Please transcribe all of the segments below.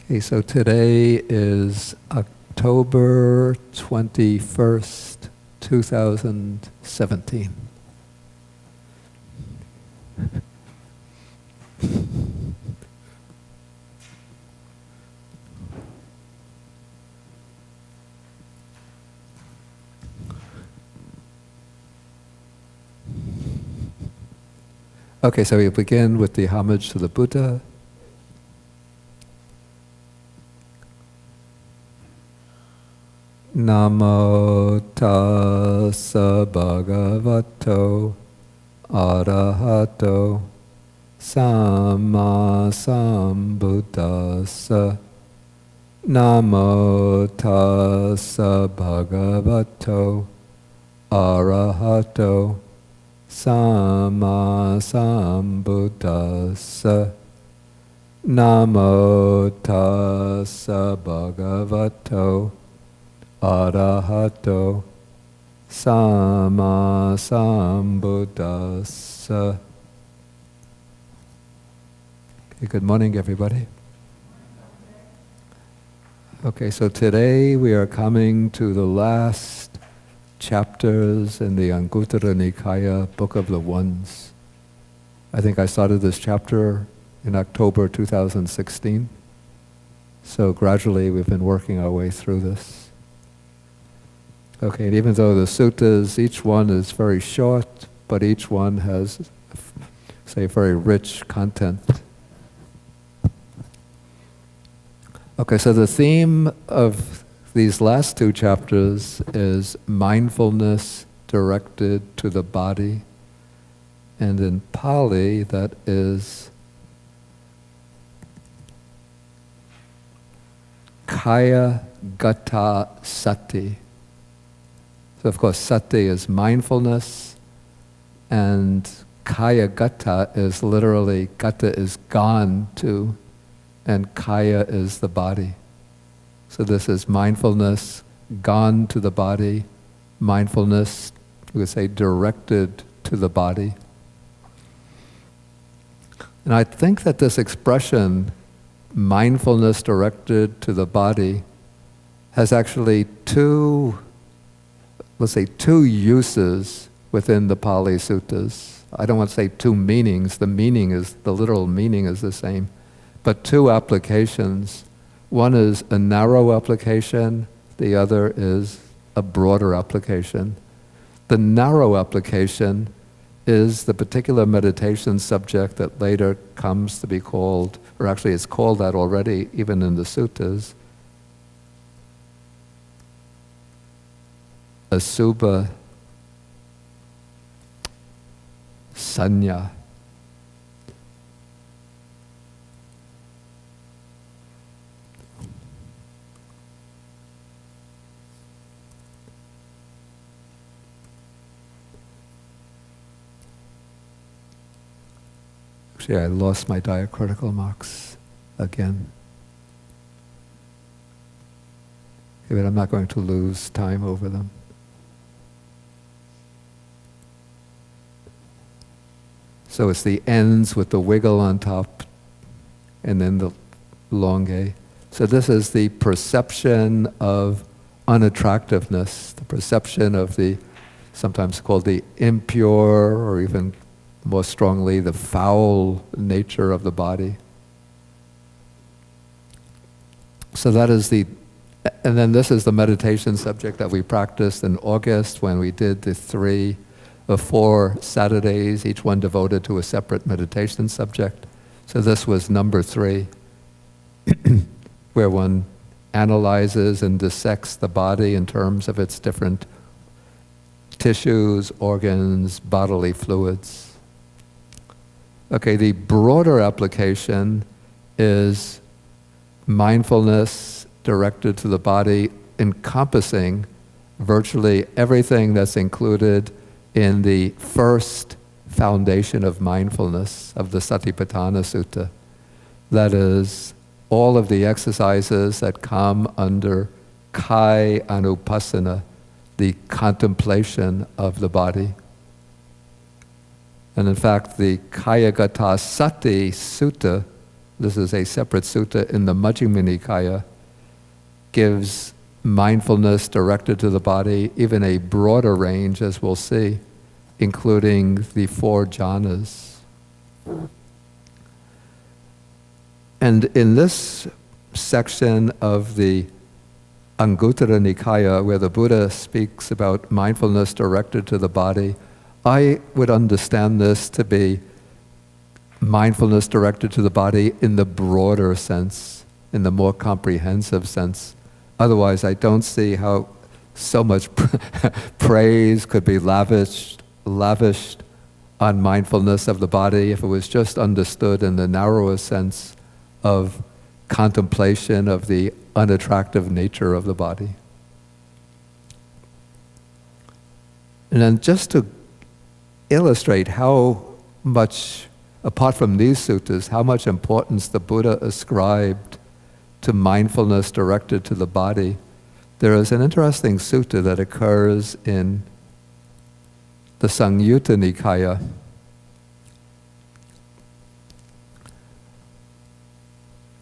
Okay, so today is October 21st, 2017. Okay, so we begin with the homage to the Buddha. Namo tassa bhagavato arahato samma sambuddhassa. Namo tassa bhagavato arahato samma sambuddhassa. Namo tassa bhagavato arahato samma sambuddhassa. Okay, good morning, everybody. Okay, so today we are coming to the last chapters in the Anguttara Nikaya, Book of the Ones. I think I started this chapter in October 2016. So gradually we've been working our way through this. Okay, and even though the suttas, each one is very short, but each one has, say, very rich content. Okay, so the theme of these last two chapters is mindfulness directed to the body. And in Pali, that is Kaya-gata sati. So of course, sati is mindfulness, and kaya-gata is literally, gata is gone to, and kaya is the body. So this is mindfulness gone to the body, mindfulness, we would say, directed to the body. And I think that this expression, mindfulness directed to the body, has actually two uses within the Pali Suttas. I don't want to say two meanings, the literal meaning is the same, but two applications. One is a narrow application, the other is a broader application. The narrow application is the particular meditation subject that later comes to be called, or actually it's called that already, even in the suttas, Asubha Sanya. Actually, I lost my diacritical marks again. Okay, but I'm not going to lose time over them. So it's the ends with the wiggle on top, and then the longe. So this is the perception of unattractiveness, the perception of the, sometimes called the impure, or even more strongly, the foul nature of the body. So that is the, and then this is the meditation subject that we practiced in August when we did the 3 or 4 Saturdays, each one devoted to a separate meditation subject. So this was number 3, where one analyzes and dissects the body in terms of its different tissues, organs, bodily fluids. Okay, the broader application is mindfulness directed to the body, encompassing virtually everything that's included in the first foundation of mindfulness of the Satipatthana Sutta. That is, all of the exercises that come under Kaya-nupāsana, the contemplation of the body. And in fact, the Kaya-gata Sati Sutta this is a separate sutta in the Majjhima Nikaya, gives mindfulness directed to the body even a broader range, as we'll see, including the 4 jhanas. And in this section of the Anguttara Nikaya, where the Buddha speaks about mindfulness directed to the body, I would understand this to be mindfulness directed to the body in the broader sense, in the more comprehensive sense. Otherwise, I don't see how so much praise could be lavished on mindfulness of the body if it was just understood in the narrower sense of contemplation of the unattractive nature of the body. And then just to illustrate how much, apart from these suttas, how much importance the Buddha ascribed to mindfulness directed to the body, there is an interesting sutta that occurs in the Samyutta Nikaya.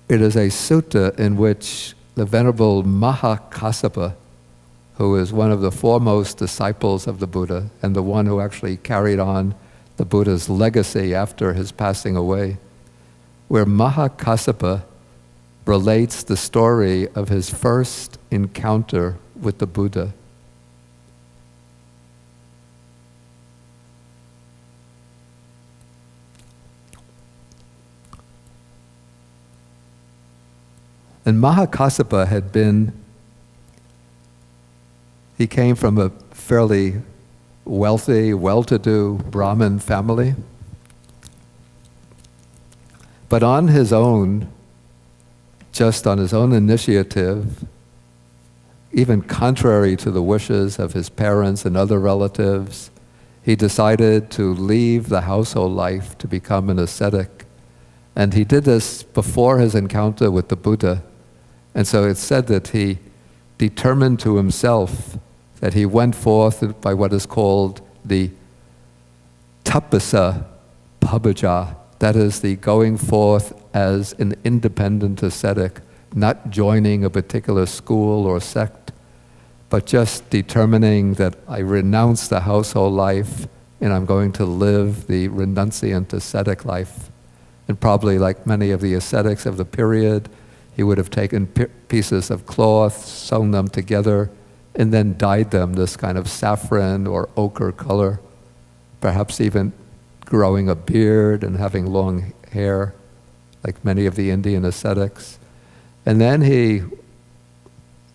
It is a sutta in which the Venerable Mahakassapa, who is one of the foremost disciples of the Buddha and the one who actually carried on the Buddha's legacy after his passing away, where Mahakassapa relates the story of his first encounter with the Buddha. And Mahakassapa he came from a fairly wealthy, well-to-do Brahmin family. But on his own, just on his own initiative, even contrary to the wishes of his parents and other relatives, he decided to leave the household life to become an ascetic. And he did this before his encounter with the Buddha. And so it's said that he determined to himself that he went forth by what is called the tapasa pabbaja, that is the going forth as an independent ascetic, not joining a particular school or sect, but just determining that I renounce the household life and I'm going to live the renunciant ascetic life. And probably like many of the ascetics of the period, he would have taken pieces of cloth, sewn them together, and then dyed them this kind of saffron or ochre color, perhaps even growing a beard and having long hair, like many of the Indian ascetics. And then he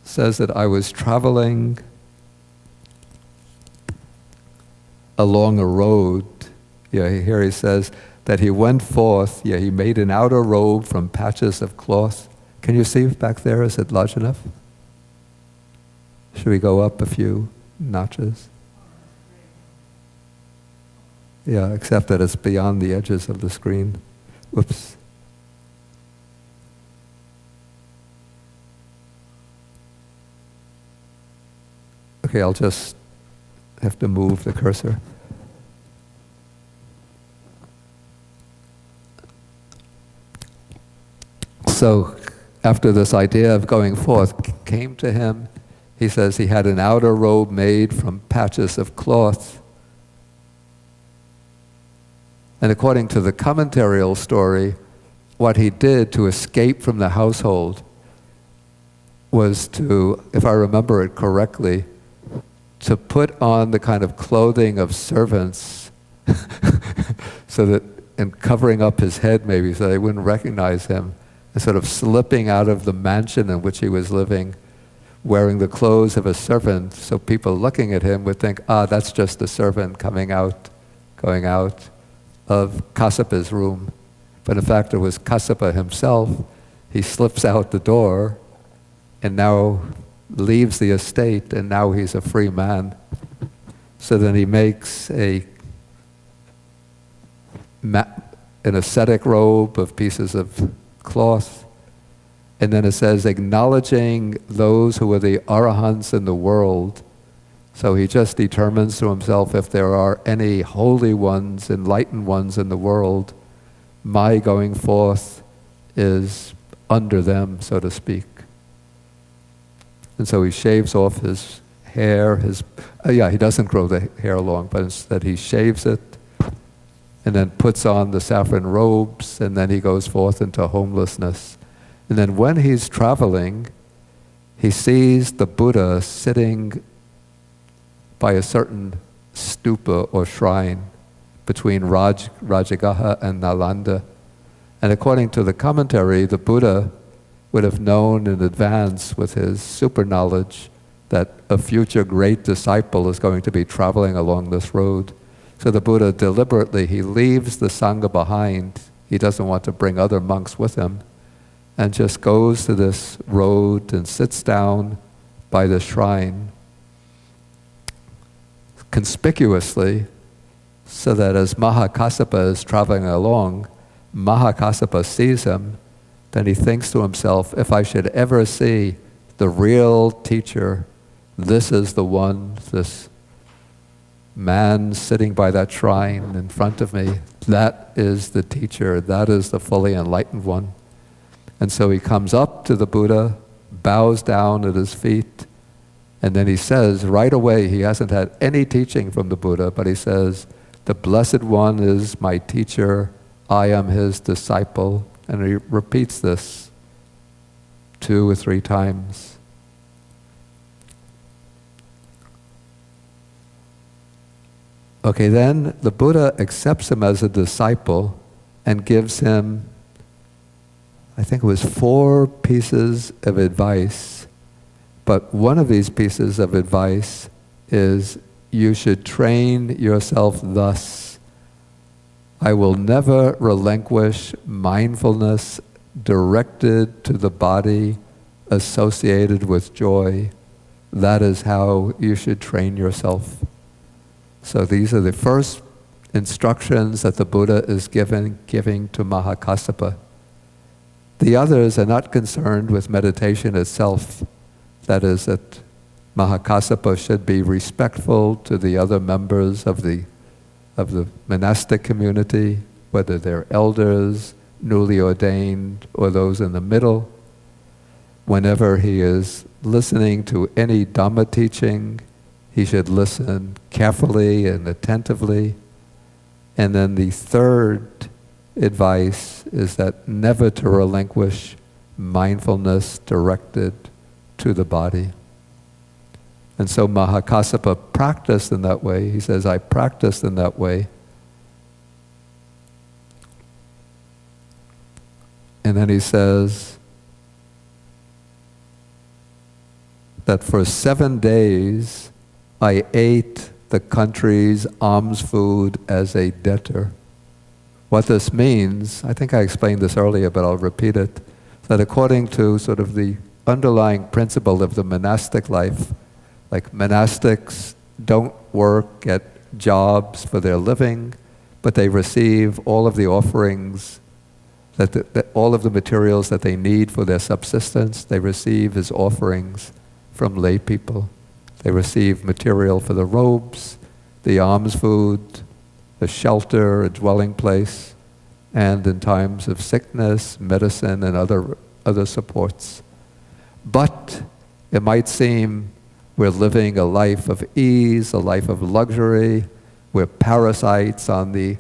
says that I was traveling along a road. Here he says that he went forth, he made an outer robe from patches of cloth. Can you see back there? Is it large enough? Should we go up a few notches? Yeah, except that it's beyond the edges of the screen. Whoops. Okay, I'll just have to move the cursor. So, after this idea of going forth came to him, he says he had an outer robe made from patches of cloth. And according to the commentarial story, what he did to escape from the household was to, if I remember it correctly, to put on the kind of clothing of servants so that, and covering up his head maybe so they wouldn't recognize him, and sort of slipping out of the mansion in which he was living, wearing the clothes of a servant, so people looking at him would think, that's just a servant going out of Kassapa's room. But in fact, it was Kassapa himself. He slips out the door and now leaves the estate, and now he's a free man. So then he makes an ascetic robe of pieces of cloth, and then it says, acknowledging those who are the arahants in the world. So he just determines to himself, if there are any holy ones, enlightened ones in the world, my going forth is under them, so to speak. And so he shaves off his hair, he doesn't grow the hair long, but instead he shaves it and then puts on the saffron robes, and then he goes forth into homelessness. And then when he's traveling, he sees the Buddha sitting by a certain stupa or shrine between Rajagaha and Nalanda. And according to the commentary, the Buddha would have known in advance with his super knowledge that a future great disciple is going to be traveling along this road. So the Buddha deliberately, he leaves the Sangha behind. He doesn't want to bring other monks with him, and just goes to this road and sits down by the shrine conspicuously, so that as Mahakassapa is traveling along, Mahakassapa sees him. Then he thinks to himself, if I should ever see the real teacher, this is the one, this man sitting by that shrine in front of me, that is the teacher, that is the fully enlightened one. And so he comes up to the Buddha, bows down at his feet, and then he says, right away, he hasn't had any teaching from the Buddha, but he says, the Blessed One is my teacher, I am his disciple. And he repeats this 2 or 3 times. Okay, then the Buddha accepts him as a disciple and gives him, I think it was 4 pieces of advice. But one of these pieces of advice is, you should train yourself thus. I will never relinquish mindfulness directed to the body associated with joy. That is how you should train yourself. So these are the first instructions that the Buddha is giving to Mahakassapa. The others are not concerned with meditation itself. That is, that Mahakassapa should be respectful to the other members of the monastic community, whether they're elders, newly ordained, or those in the middle. Whenever he is listening to any Dhamma teaching, he should listen carefully and attentively. And then the third advice is that never to relinquish mindfulness directed to the body. And so Mahakassapa practiced in that way. He says, I practiced in that way. And then he says that for 7 days, I ate the country's alms food as a debtor. What this means, I think I explained this earlier, but I'll repeat it, that according to sort of the underlying principle of the monastic life, like monastics don't work at jobs for their living, but they receive all of the offerings, that all of the materials that they need for their subsistence, they receive as offerings from lay people. They receive material for the robes, the alms food, the shelter, a dwelling place, and in times of sickness, medicine, and other supports. But it might seem we're living a life of ease, a life of luxury, we're parasites on the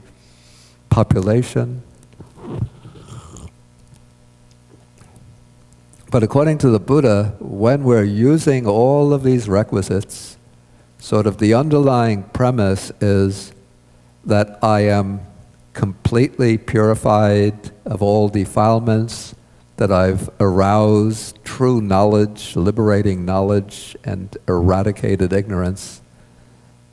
population. But according to the Buddha, when we're using all of these requisites, sort of the underlying premise is that I am completely purified of all defilements, that I've aroused true knowledge, liberating knowledge, and eradicated ignorance.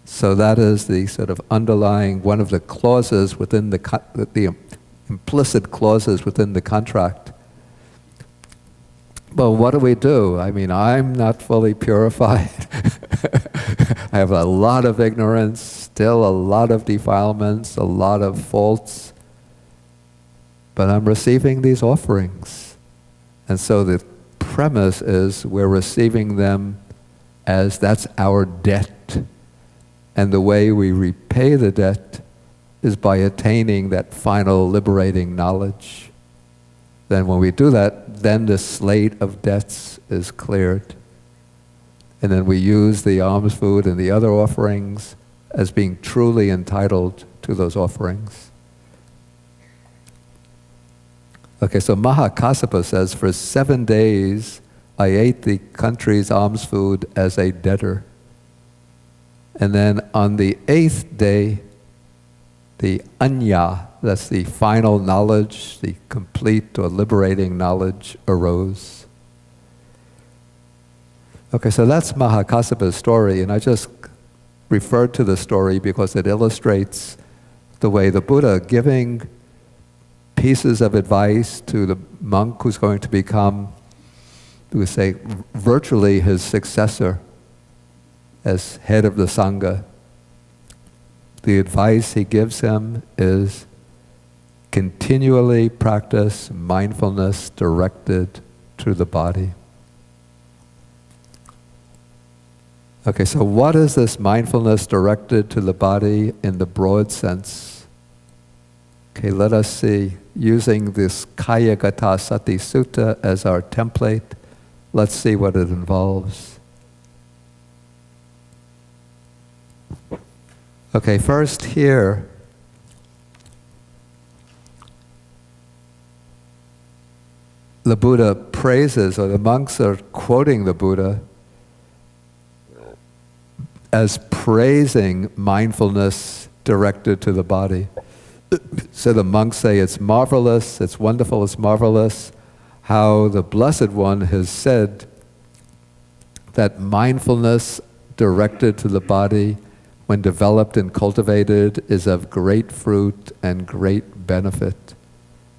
So that is the sort of underlying, one of the clauses within the implicit clauses within the contract. Well, what do? I mean, I'm not fully purified. I have a lot of ignorance, still a lot of defilements, a lot of faults, but I'm receiving these offerings. And so the premise is we're receiving them as that's our debt. And the way we repay the debt is by attaining that final liberating knowledge. Then when we do that, then the slate of debts is cleared. And then we use the alms food and the other offerings as being truly entitled to those offerings. Okay, so Mahakassapa says, for 7 days I ate the country's alms food as a debtor. And then on the 8th day, the anya, that's the final knowledge, the complete or liberating knowledge, arose. Okay, so that's Mahakassapa's story, and I just referred to the story because it illustrates the way the Buddha, giving pieces of advice to the monk who's going to become, we would say, virtually his successor as head of the Sangha. The advice he gives him is continually practice mindfulness directed to the body. Okay, so what is this mindfulness directed to the body in the broad sense? Okay, let us see. Using this Kaya-gata Sati Sutta as our template, let's see what it involves. Okay, first here, the Buddha praises, or the monks are quoting the Buddha as praising mindfulness directed to the body. So the monks say it's marvelous, it's wonderful, it's marvelous, how the Blessed One has said that mindfulness directed to the body, when developed and cultivated, is of great fruit and great benefit.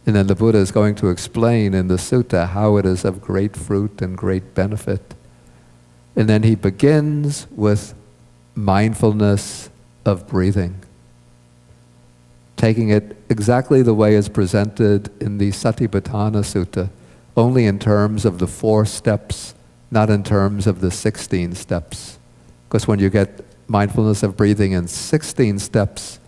And then the Buddha is going to explain in the sutta how it is of great fruit and great benefit. And then he begins with mindfulness of breathing, taking it exactly the way it's presented in the Satipatthana Sutta, only in terms of the 4 steps, not in terms of the 16 steps. Because when you get mindfulness of breathing in 16 steps,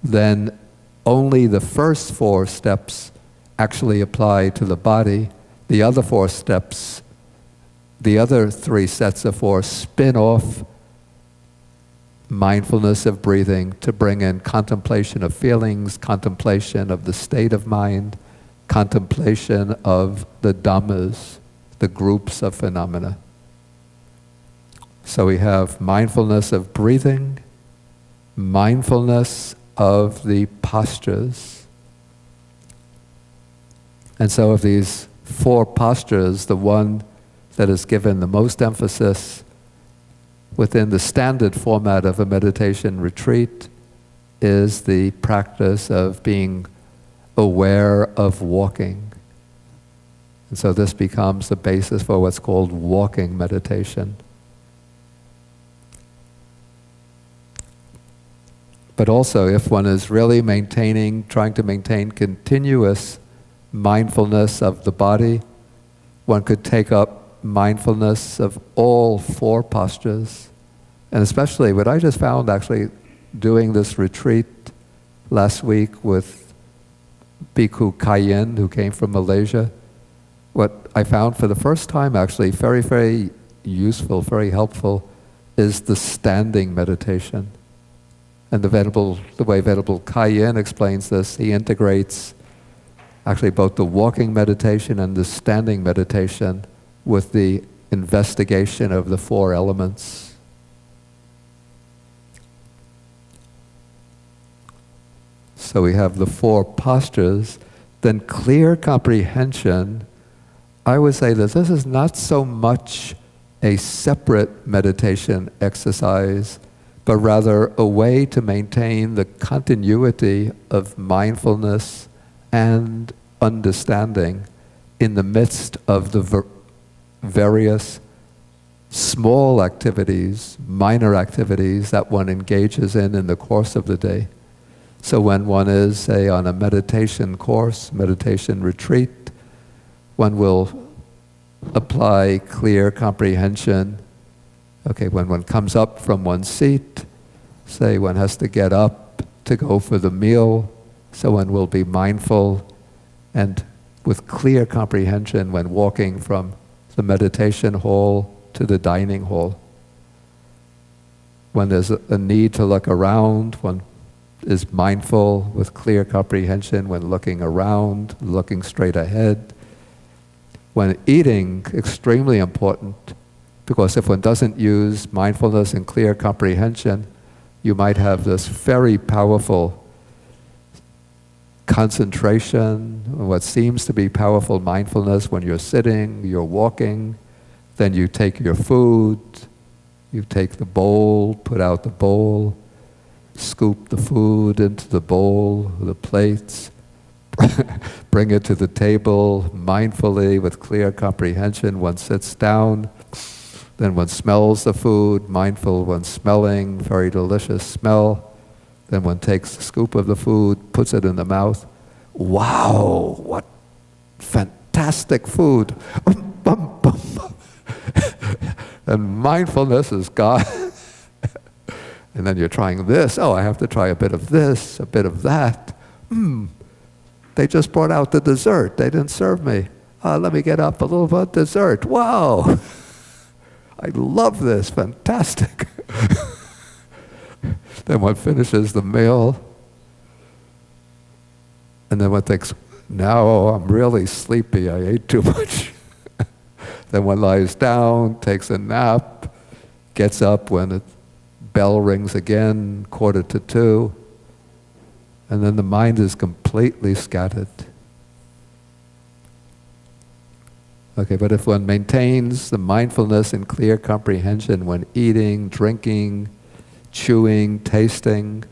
then only the first 4 steps actually apply to the body. The other 4 steps, the other 3 sets of 4 spin off mindfulness of breathing to bring in contemplation of feelings, contemplation of the state of mind, contemplation of the dhammas, the groups of phenomena. So we have mindfulness of breathing, mindfulness of the postures. And so of these 4 postures, the one that is given the most emphasis within the standard format of a meditation retreat is the practice of being aware of walking. And so this becomes the basis for what's called walking meditation. But also, if one is really trying to maintain continuous mindfulness of the body, one could take up mindfulness of all 4 postures. And especially what I just found actually doing this retreat last week with Bhikkhu Kayen, who came from Malaysia, what I found for the first time actually very, very useful, very helpful, is the standing meditation. And the way Venerable Kayen explains this, he integrates actually both the walking meditation and the standing meditation with the investigation of the 4 elements. So we have the 4 postures, then clear comprehension. I would say that this is not so much a separate meditation exercise, but rather a way to maintain the continuity of mindfulness and understanding in the midst of the various small activities, minor activities that one engages in the course of the day. So when one is, say, on a meditation course, meditation retreat, one will apply clear comprehension. Okay, when one comes up from one's seat, say one has to get up to go for the meal, so one will be mindful and with clear comprehension when walking from the meditation hall to the dining hall. When there's a need to look around, one is mindful with clear comprehension when looking around, looking straight ahead. When eating, extremely important, because if one doesn't use mindfulness and clear comprehension, you might have this very powerful concentration, what seems to be powerful mindfulness when you're sitting, you're walking, then you take your food, you take the bowl, put out the bowl, scoop the food into the bowl, the plates, bring it to the table mindfully with clear comprehension. One sits down, then one smells the food, mindful when smelling, very delicious smell. Then one takes a scoop of the food, puts it in the mouth. Wow, what fantastic food. And mindfulness is gone. And then you're trying this. Oh, I have to try a bit of this, a bit of that. They just brought out the dessert. They didn't serve me. Let me get up a little bit dessert. Wow. I love this. Fantastic. Then one finishes the meal, and then one thinks, now I'm really sleepy, I ate too much. Then one lies down, takes a nap, gets up when the bell rings again, 1:45, and then the mind is completely scattered. Okay, but if one maintains the mindfulness and clear comprehension when eating, drinking, chewing, tasting,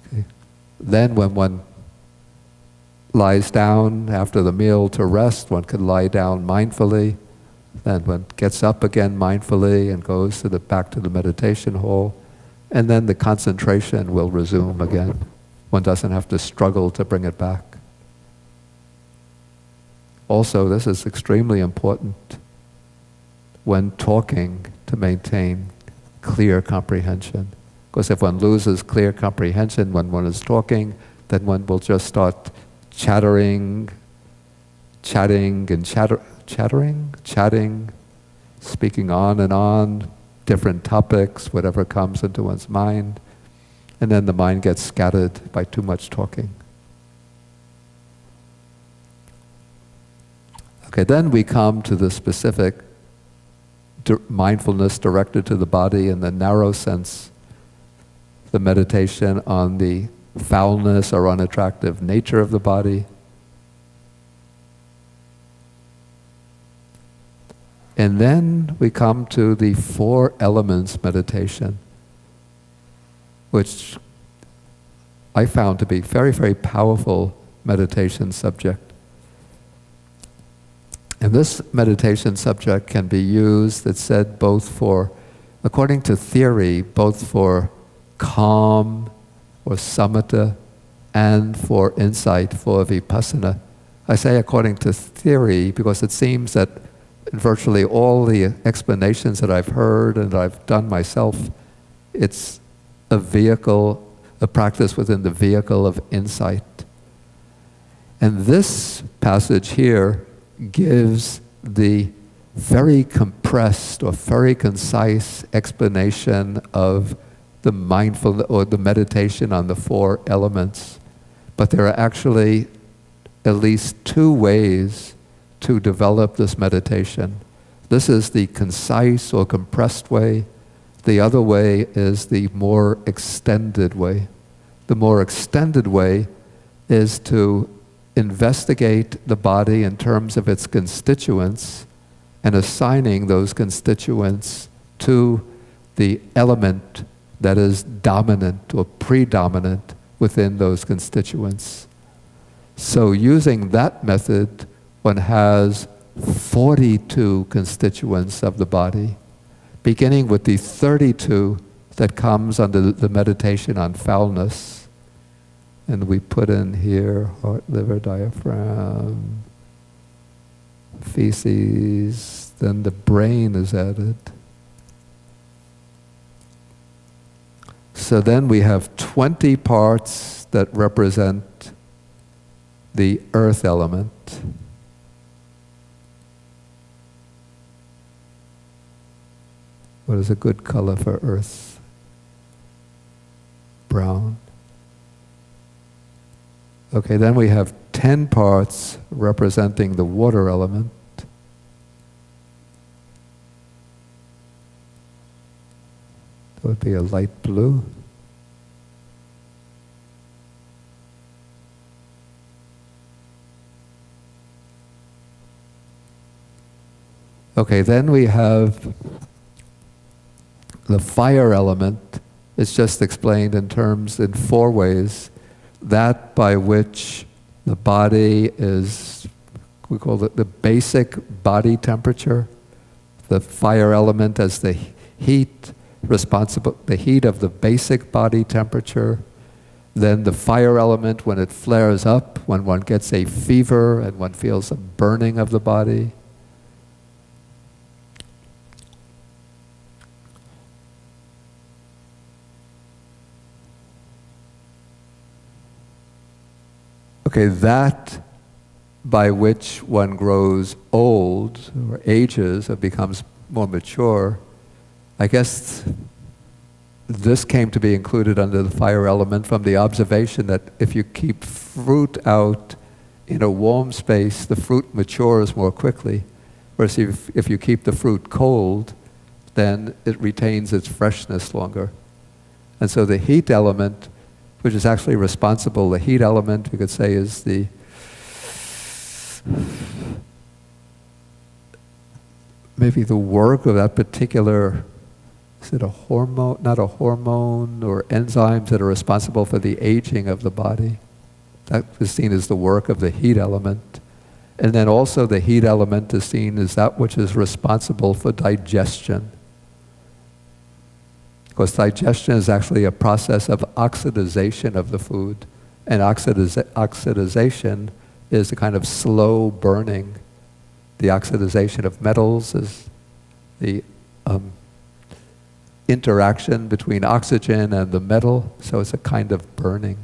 okay, then when one lies down after the meal to rest, one can lie down mindfully. Then one gets up again mindfully and goes back to the meditation hall, and then the concentration will resume again. One doesn't have to struggle to bring it back. Also, this is extremely important when talking to maintain clear comprehension. Because if one loses clear comprehension when one is talking, then one will just start chatting, speaking on and on, different topics, whatever comes into one's mind, and then the mind gets scattered by too much talking. Okay, then we come to the specific mindfulness directed to the body in the narrow sense, the meditation on the foulness or unattractive nature of the body. And then we come to the 4 elements meditation, which I found to be very, very powerful meditation subject. And this meditation subject can be used, it's said, both for, according to theory, both for calm or samatha and for insight, for vipassana. I say according to theory because it seems that in virtually all the explanations that I've heard and I've done myself, it's a vehicle, a practice within the vehicle of insight. And this passage here gives the very compressed or very concise explanation of the mindfulness or the meditation on the 4 elements. But there are actually at least 2 ways to develop this meditation. This is the concise or compressed way. The other way is the more extended way. The more extended way is to investigate the body in terms of its constituents and assigning those constituents to the element that is dominant or predominant within those constituents. So using that method, one has 42 constituents of the body, beginning with the 32 that comes under the meditation on foulness. And we put in here heart, liver, diaphragm, feces, then the brain is added. So then we have 20 parts that represent the earth element. What is a good color for earth? Brown. Okay, then we have 10 parts representing the water element. That would be a light blue. Okay, then we have the fire element. It's just explained in 4 ways. That by which the body is, we call it the basic body temperature. The fire element as the heat responsible, the heat of the basic body temperature. Then the fire element when it flares up, when one gets a fever and one feels a burning of the body. Okay, that by which one grows old or ages or becomes more mature, I guess this came to be included under the fire element from the observation that if you keep fruit out in a warm space, the fruit matures more quickly. Whereas if you keep the fruit cold, then it retains its freshness longer. And so the heat element, which is actually responsible, the heat element, we could say, is the maybe the work of that particular, is it a hormone, not a hormone, or enzymes that are responsible for the aging of the body. That is seen as the work of the heat element. And then also the heat element is seen as that which is responsible for digestion. Because digestion is actually a process of oxidization of the food. And oxidization is a kind of slow burning. The oxidization of metals is the interaction between oxygen and the metal, so it's a kind of burning.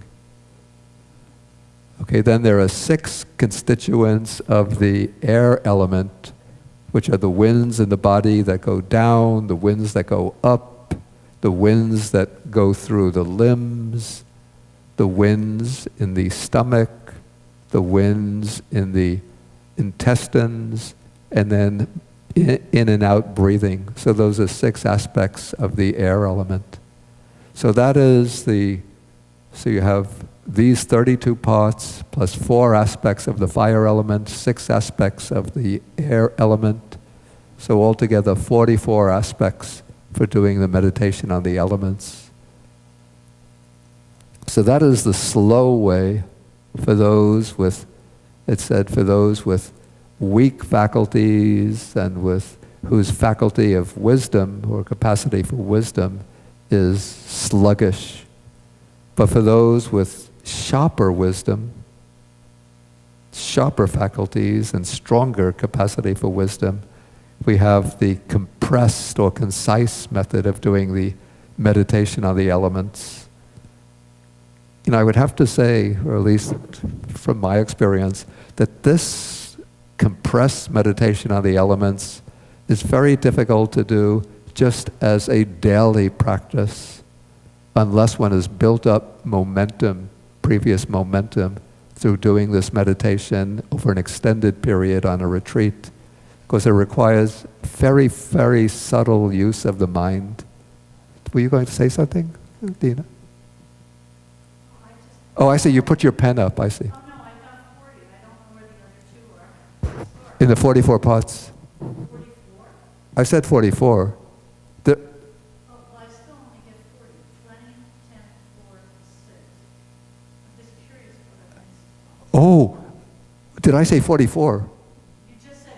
Okay, then there are 6 constituents of the air element, which are the winds in the body that go down, the winds that go up, the winds that go through the limbs, the winds in the stomach, the winds in the intestines, and then in and out breathing. So those are 6 aspects of the air element. So that is so you have these 32 parts plus 4 aspects of the fire element, 6 aspects of the air element. So altogether 44 aspects for doing the meditation on the elements. So that is the slow way for those with, it said, for those with weak faculties and with whose faculty of wisdom or capacity for wisdom is sluggish. But for those with sharper wisdom, sharper faculties and stronger capacity for wisdom, we have the compressed or concise method of doing the meditation on the elements. You know, I would have to say, or at least from my experience, that this compressed meditation on the elements is very difficult to do just as a daily practice, unless one has built up momentum, previous momentum, through doing this meditation over an extended period on a retreat. Because it requires very, very subtle use of the mind. Were you going to say something, Dina? Oh, I see. You put your pen up. I see. Oh, no, I got 40. I don't know where the other 2 are. In the 44 parts. 44? I said 44. Oh, well, I still only get 40. 20, 10, 4, 6. I'm just curious what I missed. Oh, did I say 44? You just said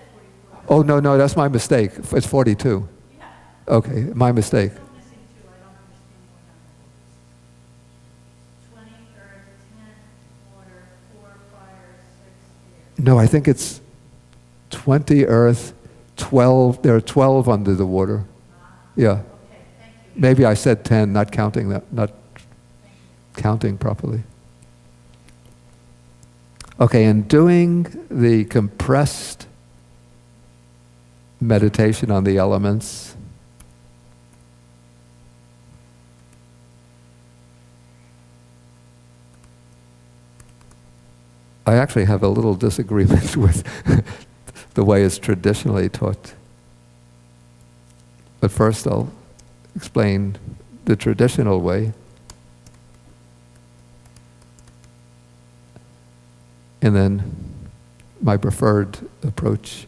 44. Oh, no, that's my mistake. It's 42. Yeah. Okay, my mistake. I'm still missing 2. I don't understand what happened. 20 earth, 10 water, 4 fire, 6 air. No, I think it's 20 earth, 12, there are 12 under the water. Yeah. Okay, thank you. Maybe I said 10, not counting that, not counting properly. Okay, in doing the compressed meditation on the elements, I actually have a little disagreement with the way it's traditionally taught. But first I'll explain the traditional way. And then my preferred approach.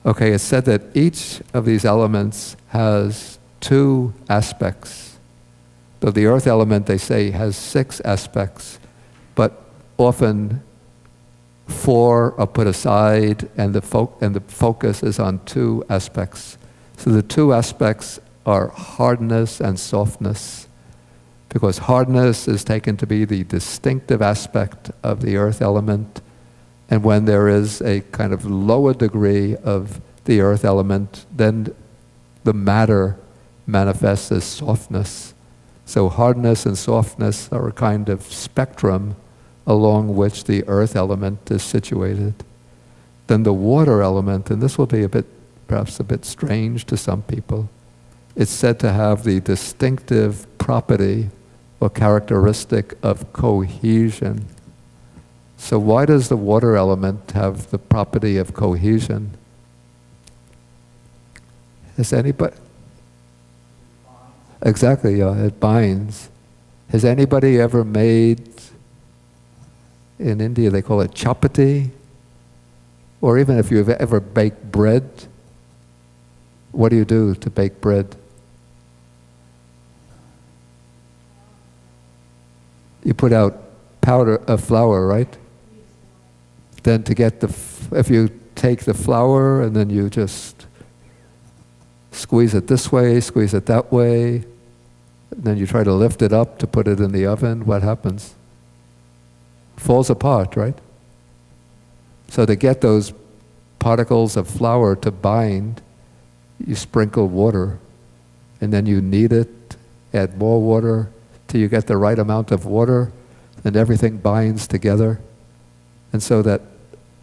Okay, it's said that each of these elements has two aspects. Though the earth element, they say, has 6 aspects, but often 4 are put aside and the focus is on 2 aspects. So the 2 aspects are hardness and softness, because hardness is taken to be the distinctive aspect of the earth element, and when there is a kind of lower degree of the earth element, then the matter manifests as softness. So hardness and softness are a kind of spectrum along which the earth element is situated. Then the water element, and this will be perhaps a bit strange to some people, it's said to have the distinctive property or characteristic of cohesion. So why does the water element have the property of cohesion? Has anybody? Exactly, yeah, it binds. Has anybody ever made, in India they call it chapati, or even if you've ever baked bread, what do you do to bake bread? You put out flour, right? Then to get if you take the flour and then you just squeeze it this way, squeeze it that way, and then you try to lift it up to put it in the oven, what happens? Falls apart, right? So to get those particles of flour to bind, you sprinkle water, and then you knead it, add more water, till you get the right amount of water, and everything binds together. And so that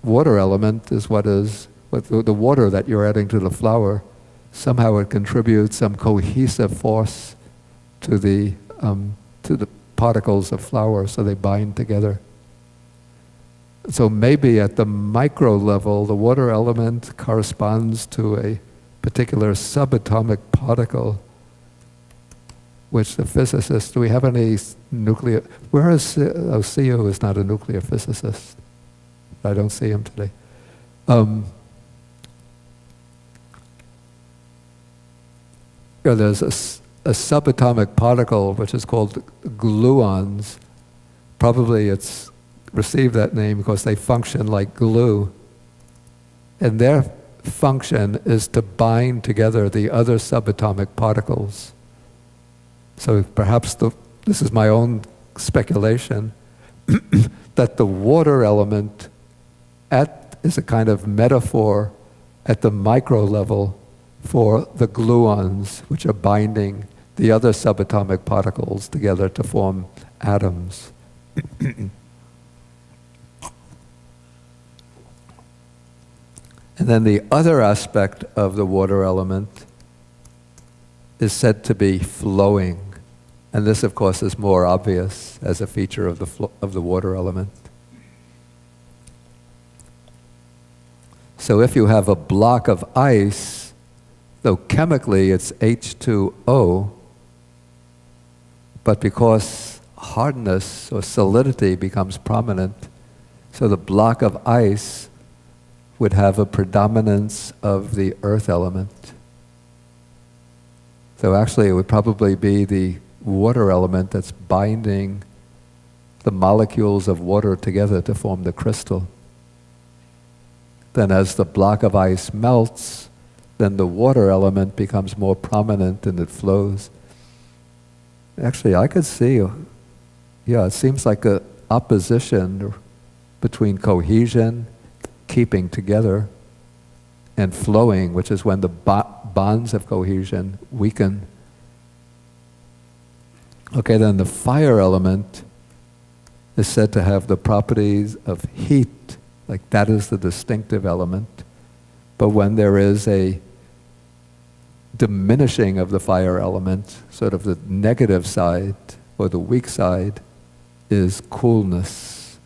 water element is what the water that you're adding to the flour, somehow it contributes some cohesive force to the particles of flour, so they bind together. So maybe at the micro level, the water element corresponds to a particular subatomic particle, which the physicists, do we have any nuclear, where is, Theo is not a nuclear physicist. I don't see him today. There's a subatomic particle which is called gluons. Probably it's received that name because they function like glue. And their function is to bind together the other subatomic particles. So perhaps this is my own speculation, that the water element is a kind of metaphor at the micro level for the gluons, which are binding the other subatomic particles together to form atoms. And then the other aspect of the water element is said to be flowing. And this, of course, is more obvious as a feature of the water element. So if you have a block of ice, though chemically it's H2O, but because hardness or solidity becomes prominent, so the block of ice would have a predominance of the earth element. So actually it would probably be the water element that's binding the molecules of water together to form the crystal. Then as the block of ice melts, then the water element becomes more prominent and it flows. Actually, I could see, it seems like an opposition between cohesion, keeping together, and flowing, which is when the bonds of cohesion weaken. Okay, then the fire element is said to have the properties of heat, like that is the distinctive element. But when there is a diminishing of the fire element, sort of the negative side or the weak side is coolness.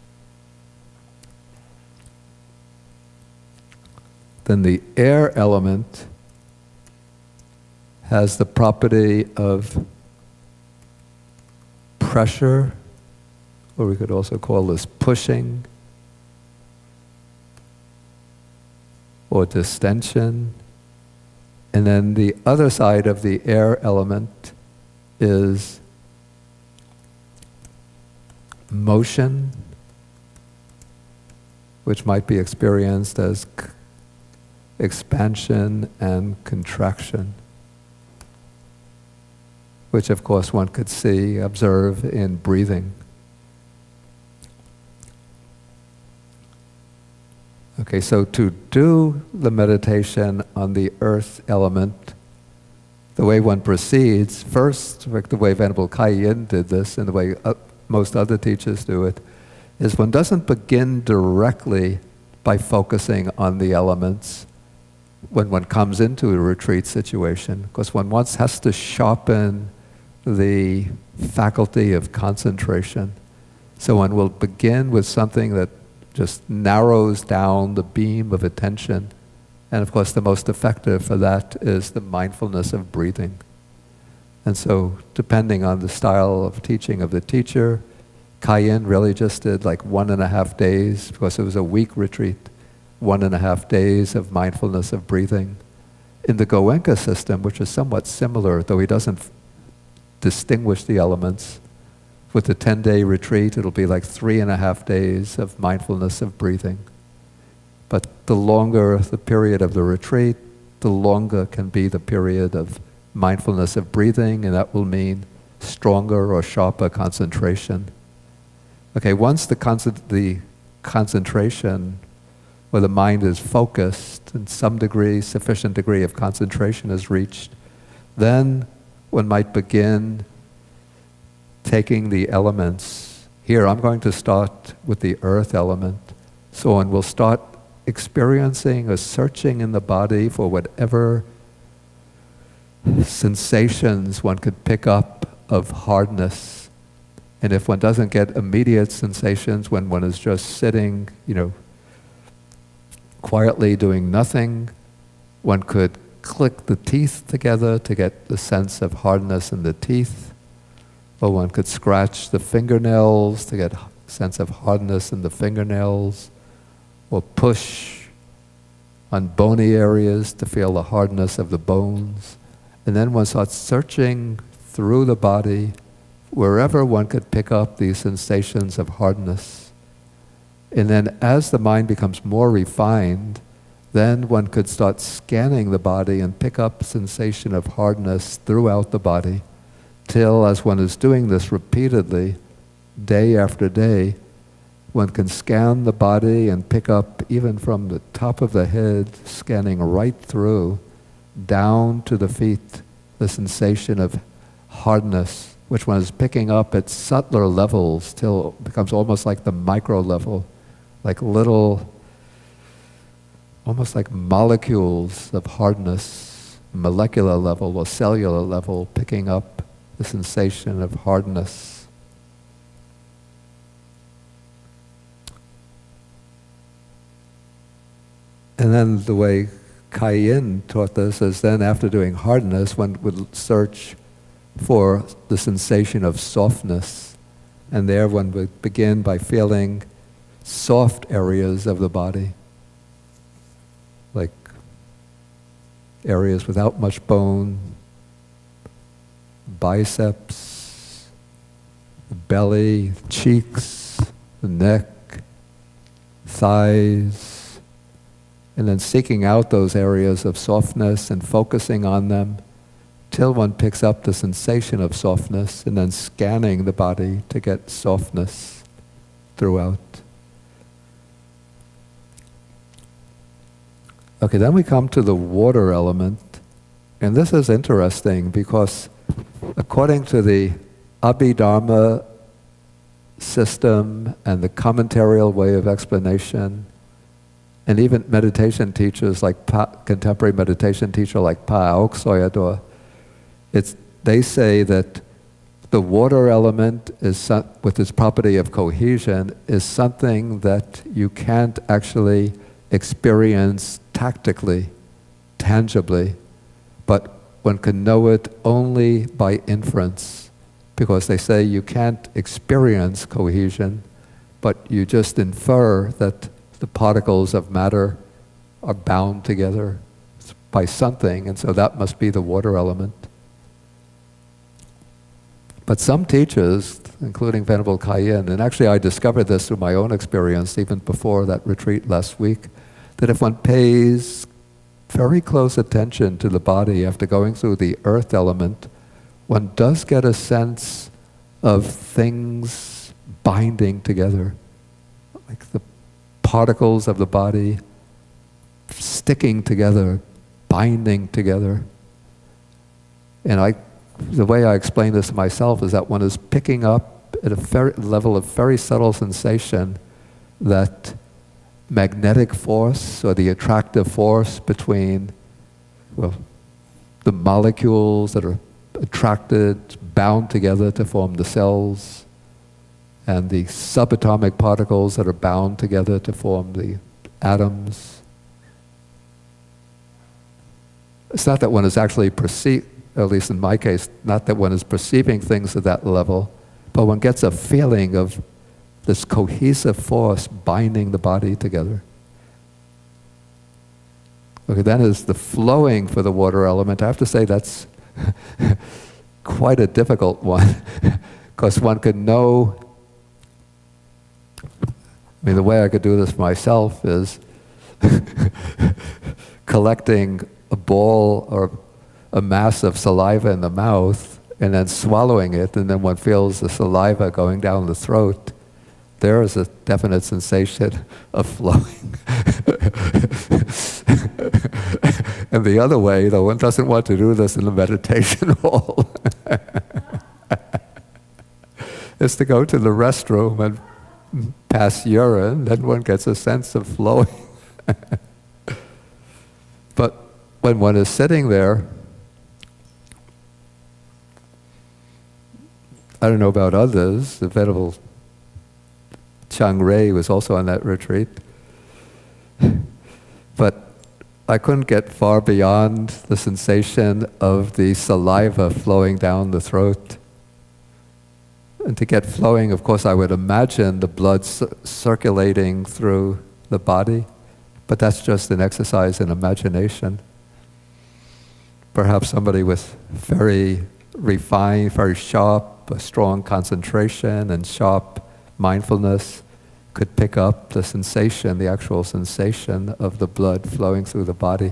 Then the air element has the property of pressure, or we could also call this pushing, or distension. And then the other side of the air element is motion, which might be experienced as expansion and contraction, which of course one could see, observe in breathing. Okay, so to do the meditation on the earth element, the way one proceeds, first, like the way Venerable Kaiyin did this, and the way most other teachers do it, is one doesn't begin directly by focusing on the elements when one comes into a retreat situation, because one once has to sharpen the faculty of concentration. So one will begin with something that just narrows down the beam of attention. And of course, the most effective for that is the mindfulness of breathing. And so, depending on the style of teaching of the teacher, Kaiyin really just did like 1.5 days, because it was a week retreat, 1.5 days of mindfulness of breathing. In the Goenka system, which is somewhat similar, though he doesn't distinguish the elements, with the 10-day retreat, it'll be like 3.5 days of mindfulness of breathing. But the longer the period of the retreat, the longer can be the period of mindfulness of breathing, and that will mean stronger or sharper concentration. Okay, once the concentration, where the mind is focused, in some degree, sufficient degree of concentration is reached, then one might begin taking the elements. Here, I'm going to start with the earth element. So one will start experiencing a searching in the body for whatever sensations one could pick up of hardness. And if one doesn't get immediate sensations when one is just sitting, quietly doing nothing, one could click the teeth together to get the sense of hardness in the teeth. Or one could scratch the fingernails to get a sense of hardness in the fingernails, or push on bony areas to feel the hardness of the bones. And then one starts searching through the body wherever one could pick up these sensations of hardness. And then as the mind becomes more refined, then one could start scanning the body and pick up sensation of hardness throughout the body, till as one is doing this repeatedly, day after day, one can scan the body and pick up, even from the top of the head, scanning right through, down to the feet, the sensation of hardness, which one is picking up at subtler levels till it becomes almost like the micro level, like little, almost like molecules of hardness, molecular level or cellular level, picking up the sensation of hardness. And then the way Kaiyin taught this is then after doing hardness, one would search for the sensation of softness. And there one would begin by feeling soft areas of the body, like areas without much bone, biceps, the belly, cheeks, the neck, thighs, and then seeking out those areas of softness and focusing on them till one picks up the sensation of softness, and then scanning the body to get softness throughout. Okay, then we come to the water element, and this is interesting because according to the Abhidharma system and the commentarial way of explanation, and even meditation teachers like contemporary meditation teacher like Pa Auk Soyador, they say that the water element is with its property of cohesion is something that you can't actually experience tactically, tangibly, but one can know it only by inference, because they say you can't experience cohesion, but you just infer that the particles of matter are bound together by something, and so that must be the water element. But some teachers, including Venerable Kayin, and actually I discovered this through my own experience even before that retreat last week, that if one pays very close attention to the body after going through the earth element, one does get a sense of things binding together, like the particles of the body sticking together, binding together. And the way I explain this to myself is that one is picking up at a level of very subtle sensation that magnetic force or the attractive force between, the molecules that are attracted, bound together to form the cells, and the subatomic particles that are bound together to form the atoms. It's not that one is actually at least in my case, not that one is perceiving things at that level, but one gets a feeling of this cohesive force binding the body together. Okay, then is the flowing for the water element. I have to say that's quite a difficult one, because one could know, the way I could do this myself is collecting a ball or a mass of saliva in the mouth and then swallowing it, and then one feels the saliva going down the throat. There is a definite sensation of flowing. And the other way, though, one doesn't want to do this in the meditation hall, is to go to the restroom and pass urine, then one gets a sense of flowing. But when one is sitting there, I don't know about others, the Venerable Chang Rei was also on that retreat, but I couldn't get far beyond the sensation of the saliva flowing down the throat. And to get flowing, of course, I would imagine the blood circulating through the body, but that's just an exercise in imagination. Perhaps somebody with very refined, very sharp, a strong concentration and sharp mindfulness could pick up the sensation, the actual sensation of the blood flowing through the body.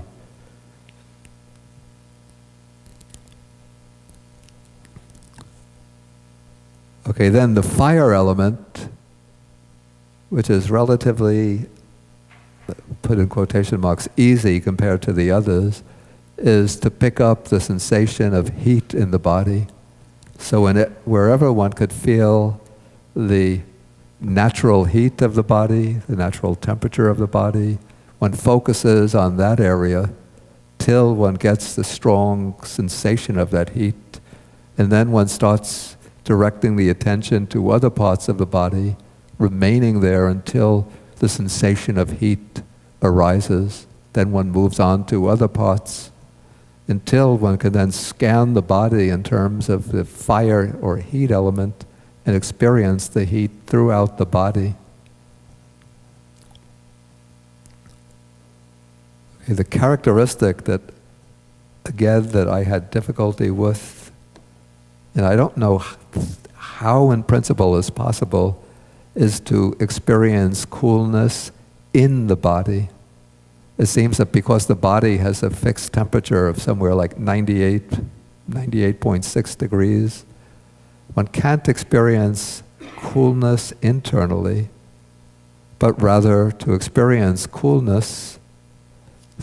Okay, then the fire element, which is relatively, put in quotation marks, easy compared to the others, is to pick up the sensation of heat in the body. So wherever one could feel the natural heat of the body, the natural temperature of the body, one focuses on that area till one gets the strong sensation of that heat. And then one starts directing the attention to other parts of the body, remaining there until the sensation of heat arises. Then one moves on to other parts, until one can then scan the body in terms of the fire or heat element and experience the heat throughout the body. Okay, the characteristic that I had difficulty with, and I don't know how in principle is possible, is to experience coolness in the body. It seems that because the body has a fixed temperature of somewhere like 98.6 degrees, one can't experience coolness internally, but rather to experience coolness,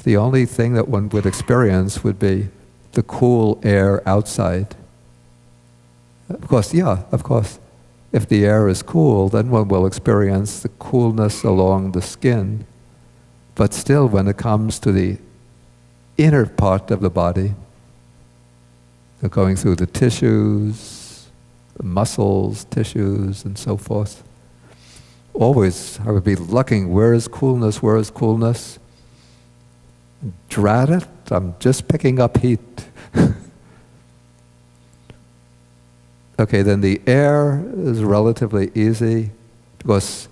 the only thing that one would experience would be the cool air outside. Of course, if the air is cool, then one will experience the coolness along the skin. But still, when it comes to the inner part of the body, going through the tissues, the muscles, tissues, and so forth, always I would be looking, where is coolness, where is coolness? Drat it, I'm just picking up heat. Okay, then the air is relatively easy because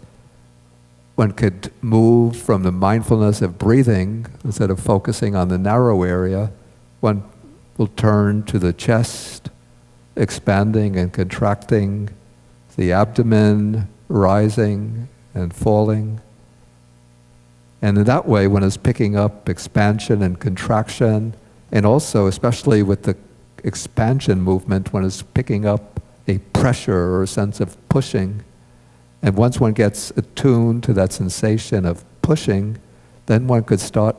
one could move from the mindfulness of breathing, instead of focusing on the narrow area, one will turn to the chest, expanding and contracting, the abdomen rising and falling. And in that way, one is picking up expansion and contraction, and also, especially with the expansion movement, one is picking up a pressure or a sense of pushing. And once one gets attuned to that sensation of pushing, then one could start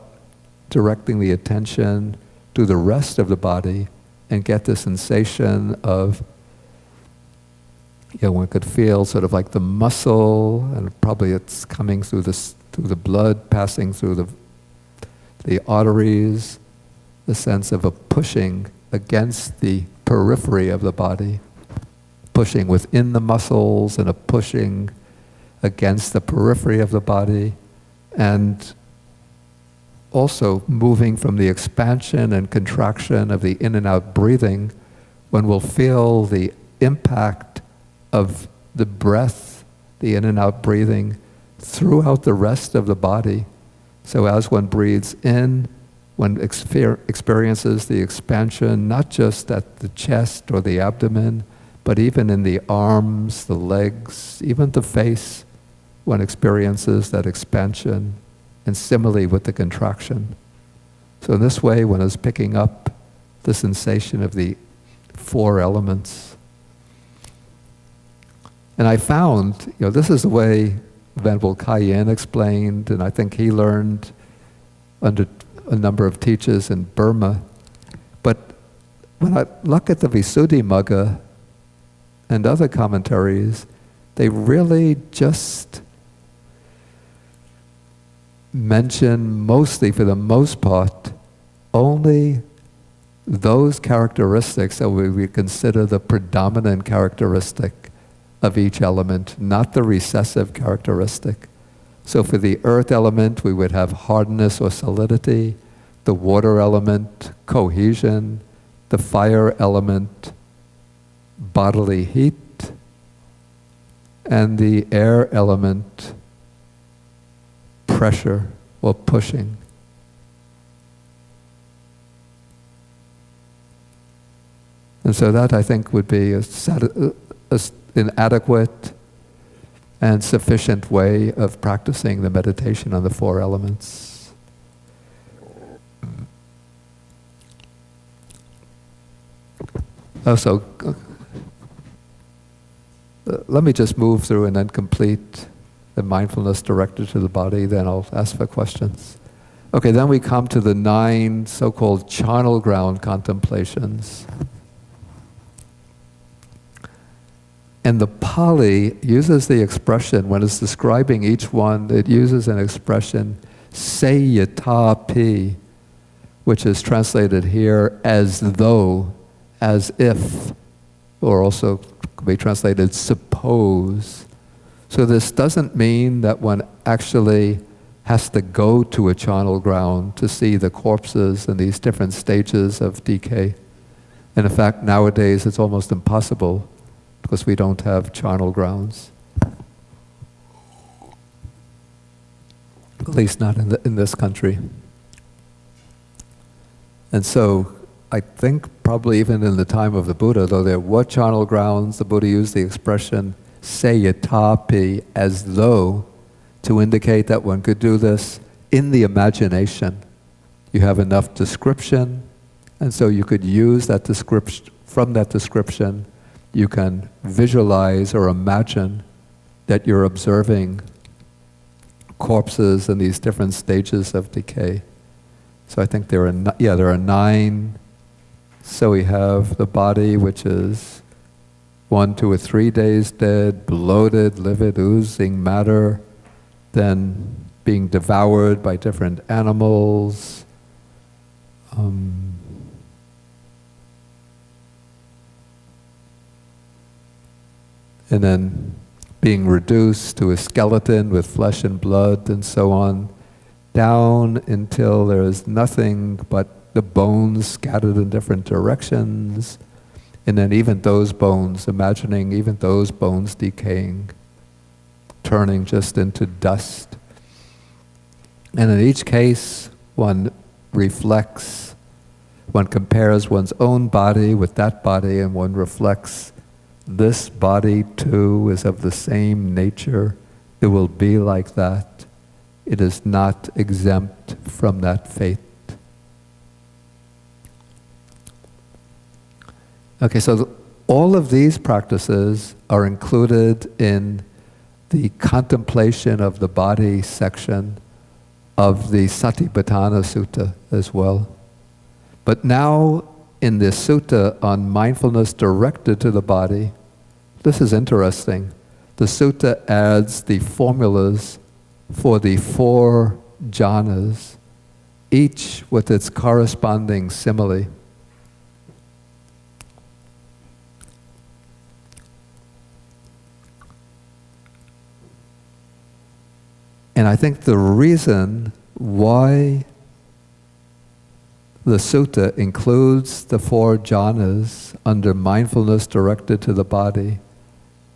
directing the attention to the rest of the body and get the sensation of, one could feel sort of like the muscle, and probably it's coming through the blood, passing through the arteries, the sense of a pushing against the periphery of the body, pushing within the muscles and a pushing against the periphery of the body, and also moving from the expansion and contraction of the in and out breathing, one will feel the impact of the breath, the in and out breathing, throughout the rest of the body. So as one breathes in, one experiences the expansion, not just at the chest or the abdomen, but even in the arms, the legs, even the face, one experiences that expansion, and similarly with the contraction. So in this way, one is picking up the sensation of the four elements. And I found, this is the way Venerable Kayen explained, and I think he learned under a number of teachers in Burma. But when I look at the Visuddhimagga and other commentaries, they really just mention, mostly for the most part, only those characteristics that we consider the predominant characteristic of each element, not the recessive characteristic. So for the earth element, we would have hardness or solidity, the water element, cohesion, the fire element, bodily heat, and the air element, pressure or pushing. And so that, I think, would be an adequate and sufficient way of practicing the meditation on the four elements. So let me just move through and then complete the mindfulness directed to the body, then I'll ask for questions. Okay, then we come to the 9 so-called charnel ground contemplations. And the Pali uses the expression, when it's describing each one, it uses an expression, sayatapi, which is translated here as though, as if, or also could be translated suppose. So this doesn't mean that one actually has to go to a charnel ground to see the corpses and these different stages of decay. And in fact, nowadays it's almost impossible because we don't have charnel grounds. At least not in this country. And so I think probably even in the time of the Buddha, though there were charnel grounds, the Buddha used the expression sayatapi, as though, to indicate that one could do this in the imagination. You have enough description, and so you could use that description. From that description, you can visualize or imagine that you're observing corpses in these different stages of decay. So I think there are 9. So we have the body, which is 1, 2, or 3 days dead, bloated, livid, oozing matter, then being devoured by different animals, and then being reduced to a skeleton with flesh and blood and so on, down until there is nothing but the bones scattered in different directions, and then even those bones, imagining even those bones decaying, turning just into dust. And in each case, one reflects, one compares one's own body with that body, and one reflects, this body too is of the same nature. It will be like that. It is not exempt from that fate. Okay, so all of these practices are included in the contemplation of the body section of the Satipatthana Sutta as well. But now in this sutta on mindfulness directed to the body, this is interesting. The sutta adds the formulas for the 4 jhanas, each with its corresponding simile. And I think the reason why the sutta includes the 4 jhanas under mindfulness directed to the body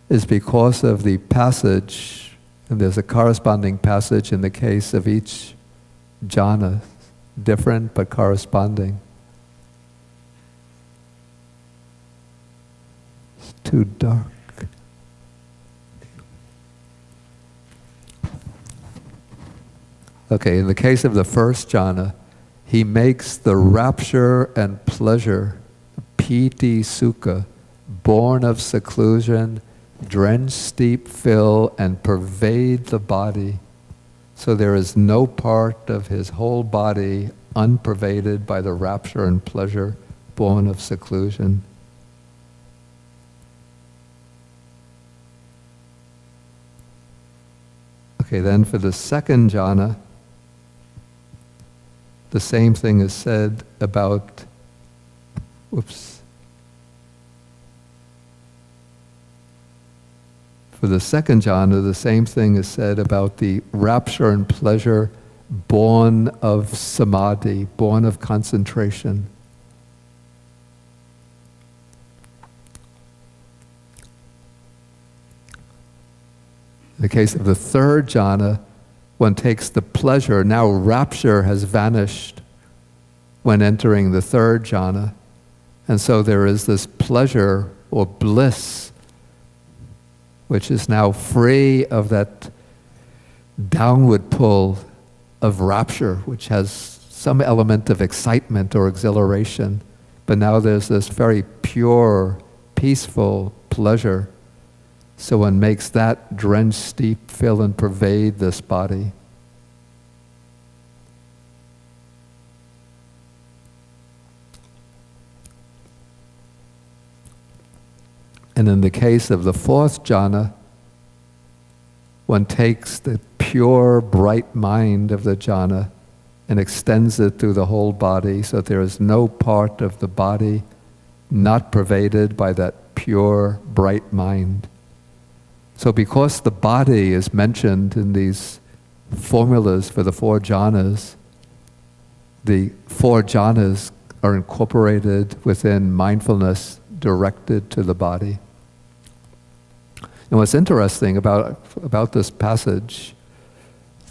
is because of the passage, and there's a corresponding passage in the case of each jhana, different but corresponding. It's too dark. Okay, in the case of the first jhana, he makes the rapture and pleasure, piti sukha, born of seclusion, drench, steep, fill, and pervade the body. So there is no part of his whole body unpervaded by the rapture and pleasure born of seclusion. Okay, then for the second jhana, the same thing is said about, For the second jhana, the same thing is said about the rapture and pleasure born of samadhi, born of concentration. In the case of the third jhana, one takes the pleasure. Now rapture has vanished when entering the third jhana. And so there is this pleasure or bliss, which is now free of that downward pull of rapture, which has some element of excitement or exhilaration. But now there's this very pure, peaceful pleasure. So one makes that drench, steep, fill, and pervade this body. And in the case of the fourth jhana, one takes the pure, bright mind of the jhana and extends it through the whole body, so there is no part of the body not pervaded by that pure, bright mind. So because the body is mentioned in these formulas for the 4 jhanas, the 4 jhanas are incorporated within mindfulness directed to the body. And what's interesting about this passage,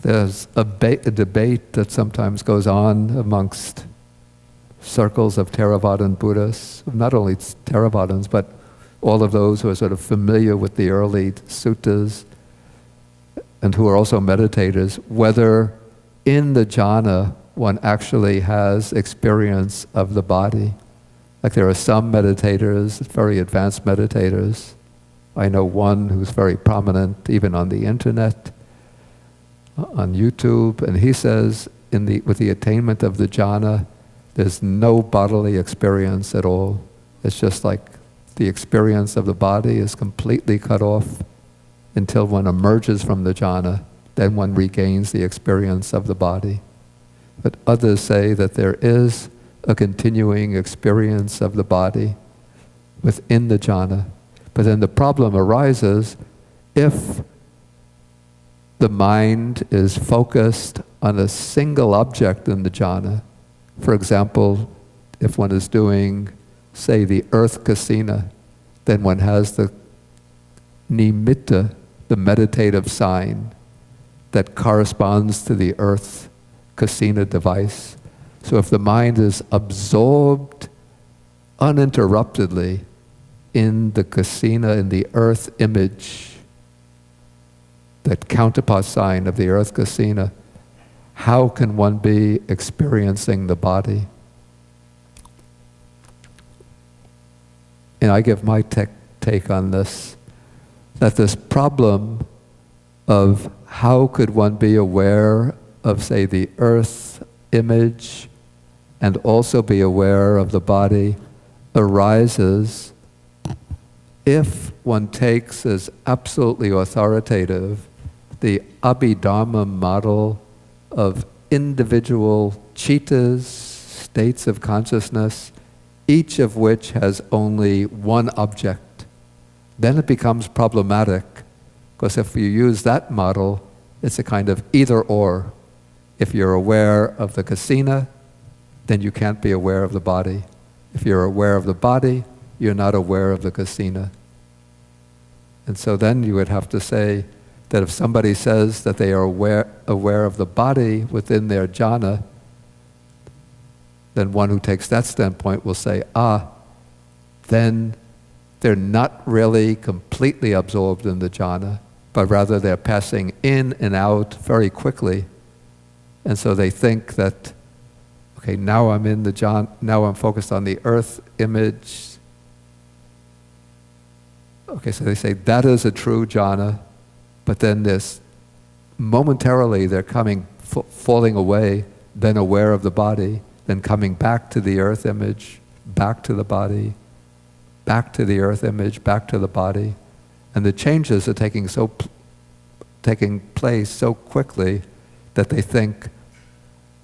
there's a debate that sometimes goes on amongst circles of Theravadan Buddhists, not only Theravadans, but all of those who are sort of familiar with the early suttas and who are also meditators, whether in the jhana one actually has experience of the body. Like there are some meditators, very advanced meditators. I know one who's very prominent even on the internet, on YouTube, and he says with the attainment of the jhana, there's no bodily experience at all. It's just like the experience of the body is completely cut off until one emerges from the jhana, then one regains the experience of the body. But others say that there is a continuing experience of the body within the jhana. But then the problem arises if the mind is focused on a single object in the jhana. For example, if one is doing, say, the earth kasina, then one has the nimitta, the meditative sign that corresponds to the earth kasina device. So if the mind is absorbed uninterruptedly in the kasina, in the earth image, that counterpart sign of the earth kasina, how can one be experiencing the body? And I give my take on this, that this problem of how could one be aware of, say, the earth image and also be aware of the body arises if one takes as absolutely authoritative the Abhidharma model of individual chittas, states of consciousness, each of which has only one object. Then it becomes problematic, because if you use that model, it's a kind of either or. If you're aware of the kasina, then you can't be aware of the body. If you're aware of the body, you're not aware of the kasina. And so then you would have to say that if somebody says that they are aware of the body within their jhana, then one who takes that standpoint will say, then they're not really completely absorbed in the jhana, but rather they're passing in and out very quickly. And so they think that, okay, now I'm in the jhana, now I'm focused on the earth image. Okay, so they say that is a true jhana, but then this, momentarily they're falling away, then aware of the body, then coming back to the earth image, back to the body, back to the earth image, back to the body. And the changes are taking place so quickly that they think,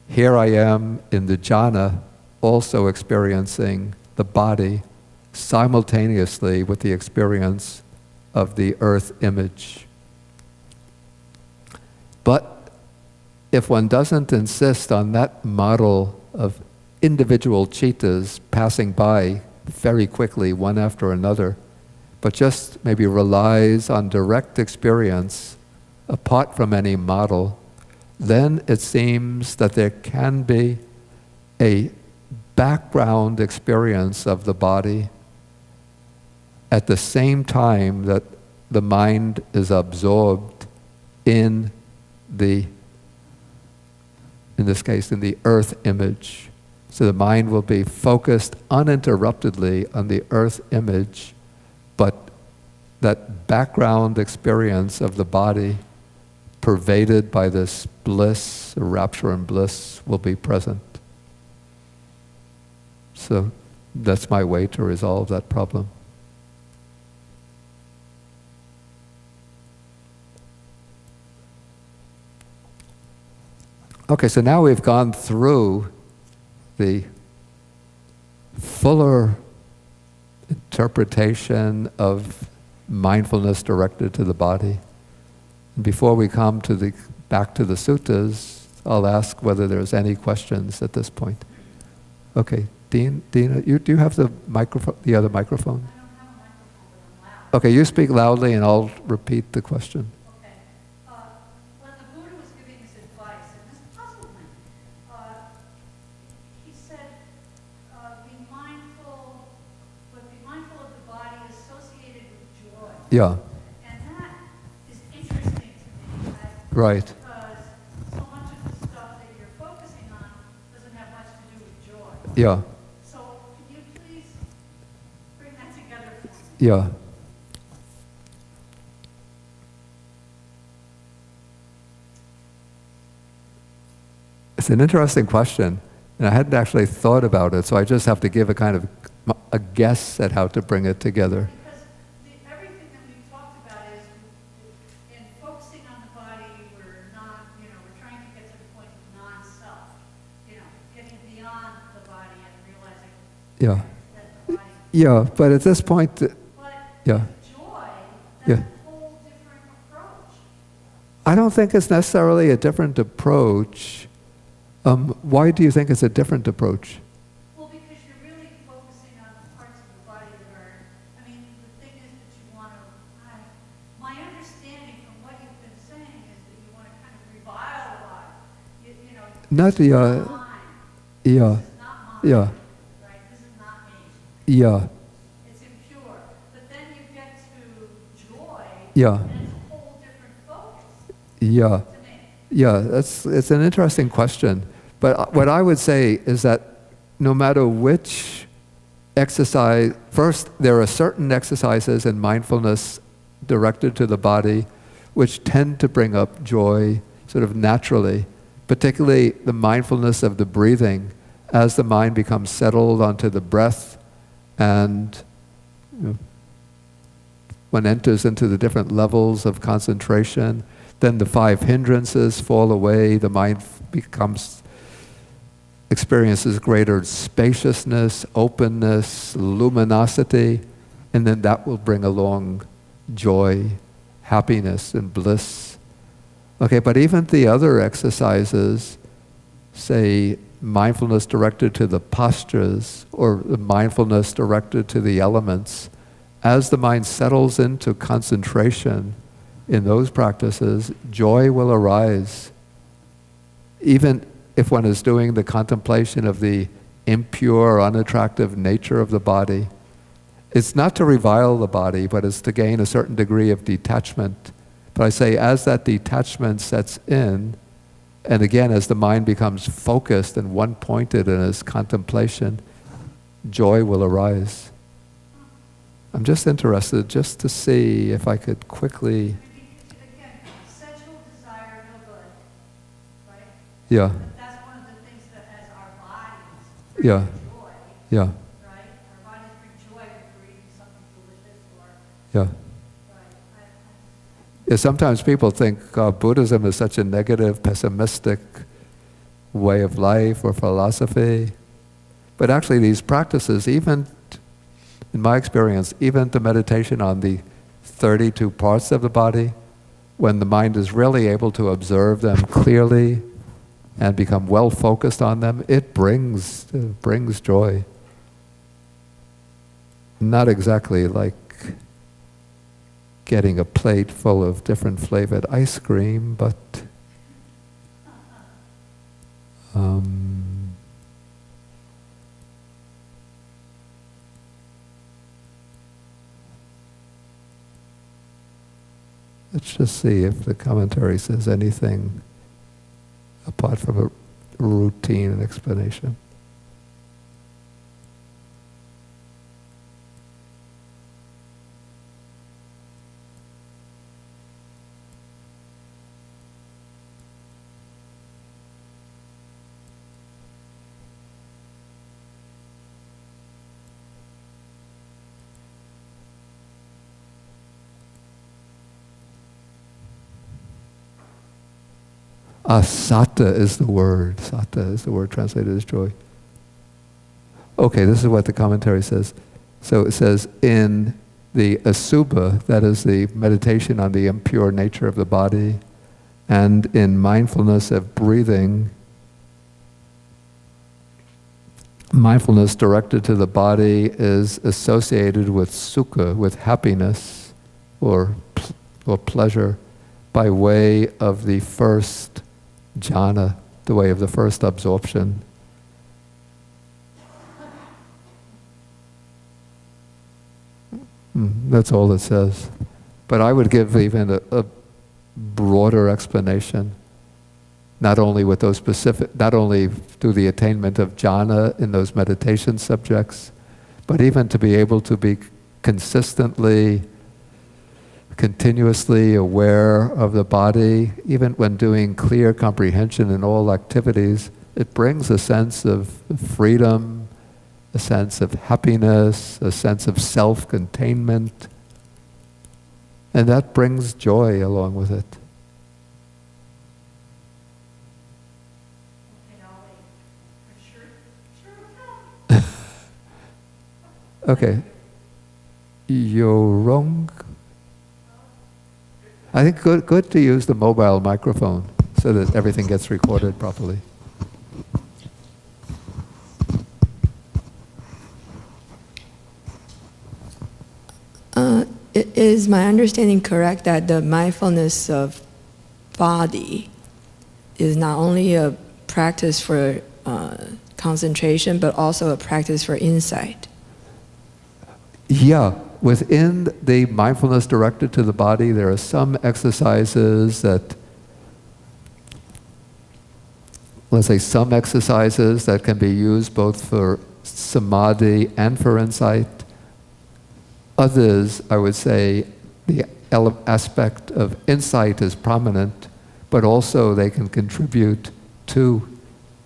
here I am in the jhana, also experiencing the body simultaneously with the experience of the earth image. But if one doesn't insist on that model of individual chittas passing by very quickly, one after another, but just maybe relies on direct experience apart from any model, then it seems that there can be a background experience of the body at the same time that the mind is absorbed in this case, in the earth image. So the mind will be focused uninterruptedly on the earth image, but that background experience of the body pervaded by this bliss, rapture and bliss, will be present. So that's my way to resolve that problem. Okay, so now we've gone through the fuller interpretation of mindfulness directed to the body. And before we come back to the suttas, I'll ask whether there's any questions at this point. Okay, Dina, do you have the microphone, the other microphone? I don't have a microphone, but I'm loud. Okay, you speak loudly and I'll repeat the question. Okay. When the Buddha was giving his advice, and this puzzled me, he said, be mindful, but be mindful of the body associated with joy. Yeah, And that is interesting to me, right. because so much of the stuff that you're focusing on doesn't have much to do with joy. Yeah, So can you please bring that together for me? yeah. It's an interesting question, and I hadn't actually thought about it, so I just have to give a kind of a guess at how to bring it together. Because everything that we've talked about is, in focusing on the body, we're not, we're trying to get to the point of non-self, getting beyond the body and realizing Yeah. that the body. Yeah, but at this point, But yeah. joy, Yeah. that's a whole different approach. I don't think it's necessarily a different approach. Why do you think it's a different approach? Well, because you're really focusing on the parts of the body that are, the thing is that you want to, my understanding from what you've been saying is that you want to kind of revile the body. Not this is the, not mine. yeah, This is not mine. yeah, Right? This is not me. yeah, It's impure. But then you get to joy, yeah, and it's a whole different focus yeah, to me. yeah. It's an interesting question. But what I would say is that no matter which exercise, first, there are certain exercises in mindfulness directed to the body which tend to bring up joy sort of naturally, particularly the mindfulness of the breathing as the mind becomes settled onto the breath and one enters into the different levels of concentration. Then the 5 hindrances fall away, the mind experiences greater spaciousness, openness, luminosity, and then that will bring along joy, happiness, and bliss. Okay, but even the other exercises, say mindfulness directed to the postures or the mindfulness directed to the elements, as the mind settles into concentration in those practices, joy will arise. Even if one is doing the contemplation of the impure, unattractive nature of the body, it's not to revile the body, but it's to gain a certain degree of detachment. But I say, as that detachment sets in, and again, as the mind becomes focused and one-pointed in its contemplation, joy will arise. I'm just interested just to see if I could quickly... Again, sensual desire, no good, right? Yeah, But that's one of the things that as our bodies bring yeah, joy, yeah, right? Our bodies bring joy when we're eating something delicious or, yeah. right? Yeah, sometimes people think Buddhism is such a negative, pessimistic way of life or philosophy. But actually these practices, even in my experience, even the meditation on the 32 parts of the body, when the mind is really able to observe them clearly and become well focused on them, it brings joy. Not exactly like getting a plate full of different flavored ice cream, but let's just see if the commentary says anything apart from a routine explanation. Sata is the word. Sata is the word translated as joy. Okay, this is what the commentary says. So it says, in the asubha, that is the meditation on the impure nature of the body, and in mindfulness of breathing, mindfulness directed to the body is associated with sukha, with happiness or pleasure, by way of the first jhana, the way of the first absorption. That's all it says. But I would give even a broader explanation, not only with those specific, not only through the attainment of jhana in those meditation subjects, but even to be able to be continuously aware of the body, even when doing clear comprehension in all activities. It brings a sense of freedom a sense of happiness, a sense of self-containment, and that brings joy along with it. Okay, I'll wait. I'm sure it'll come. Okay. You're wrong. I think good to use the mobile microphone so that everything gets recorded properly. Is my understanding correct that the mindfulness of body is not only a practice for concentration, but also a practice for insight? Yeah, within the mindfulness directed to the body, there are some exercises that, let's say some exercises that can be used both for samadhi and for insight. Others, I would say, the aspect of insight is prominent, but also they can contribute to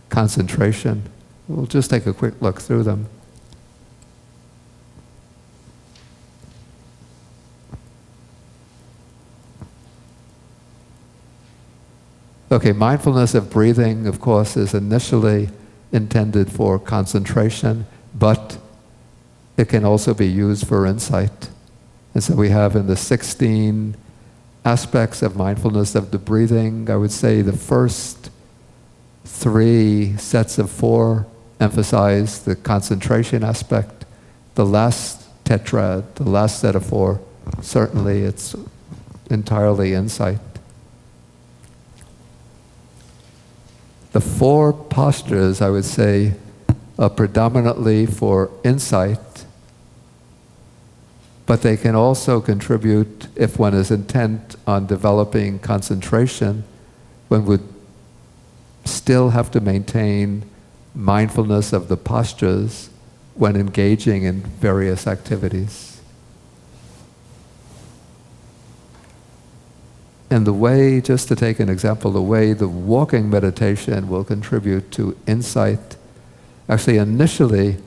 concentration. We'll just take a quick look through them. Okay, mindfulness of breathing, of course, is initially intended for concentration, but it can also be used for insight. And so we have in the 16 aspects of mindfulness of the breathing, I would say the first 3 sets of 4 emphasize the concentration aspect. The last tetrad, the last set of 4, certainly it's entirely insight. The 4 postures, I would say, are predominantly for insight, but they can also contribute, if one is intent on developing concentration, one would still have to maintain mindfulness of the postures when engaging in various activities. And the way, just to take an example, the way the walking meditation will contribute to insight, actually initially,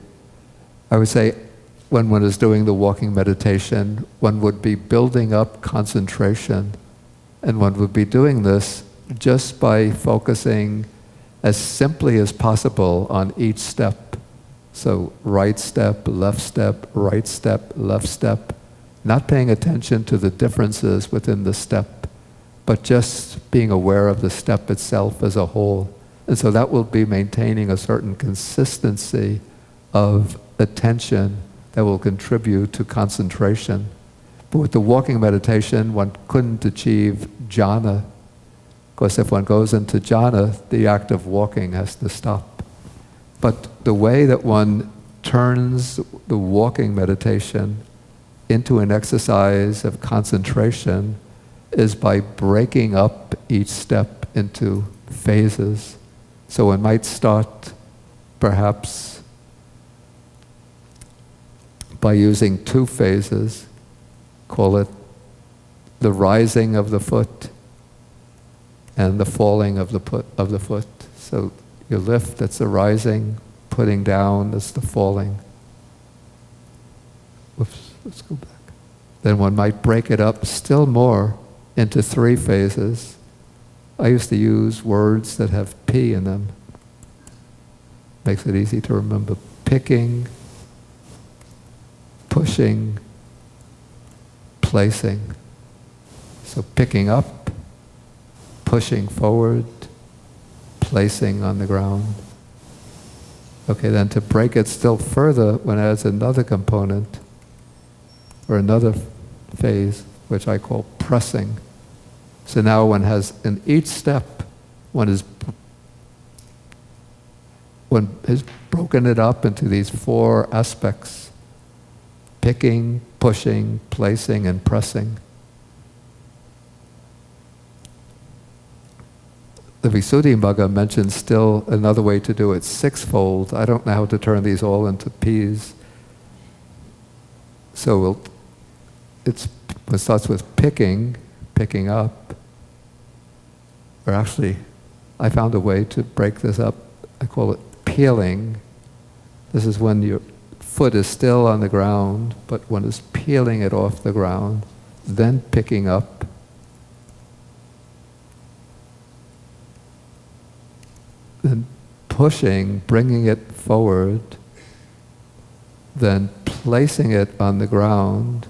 I would say, when one is doing the walking meditation, one would be building up concentration, and one would be doing this just by focusing as simply as possible on each step. So right step, left step, right step, left step, not paying attention to the differences within the step, but just being aware of the step itself as a whole. And so that will be maintaining a certain consistency of attention that will contribute to concentration. But with the walking meditation, one couldn't achieve jhana. Of course, if one goes into jhana, the act of walking has to stop. But the way that one turns the walking meditation into an exercise of concentration is by breaking up each step into phases. So one might start perhaps by using 2 phases, call it the rising of the foot and the falling of the foot. So you lift, that's the rising, putting down, that's the falling. Whoops, let's go back. Then one might break it up still more into 3 phases. I used to use words that have P in them. Makes it easy to remember. Picking, pushing, placing. So picking up, pushing forward, placing on the ground. Okay, then to break it still further, one adds another component, or another phase, which I call pressing. So now one has, in each step, one has broken it up into these 4 aspects: picking, pushing, placing, and pressing. The Visuddhimagga mentions still another way to do it, 6-fold. I don't know how to turn these all into P's. So it starts with picking up. Or actually, I found a way to break this up. I call it peeling. This is when foot is still on the ground, but one is peeling it off the ground, then picking up, then pushing, bringing it forward, then placing it on the ground,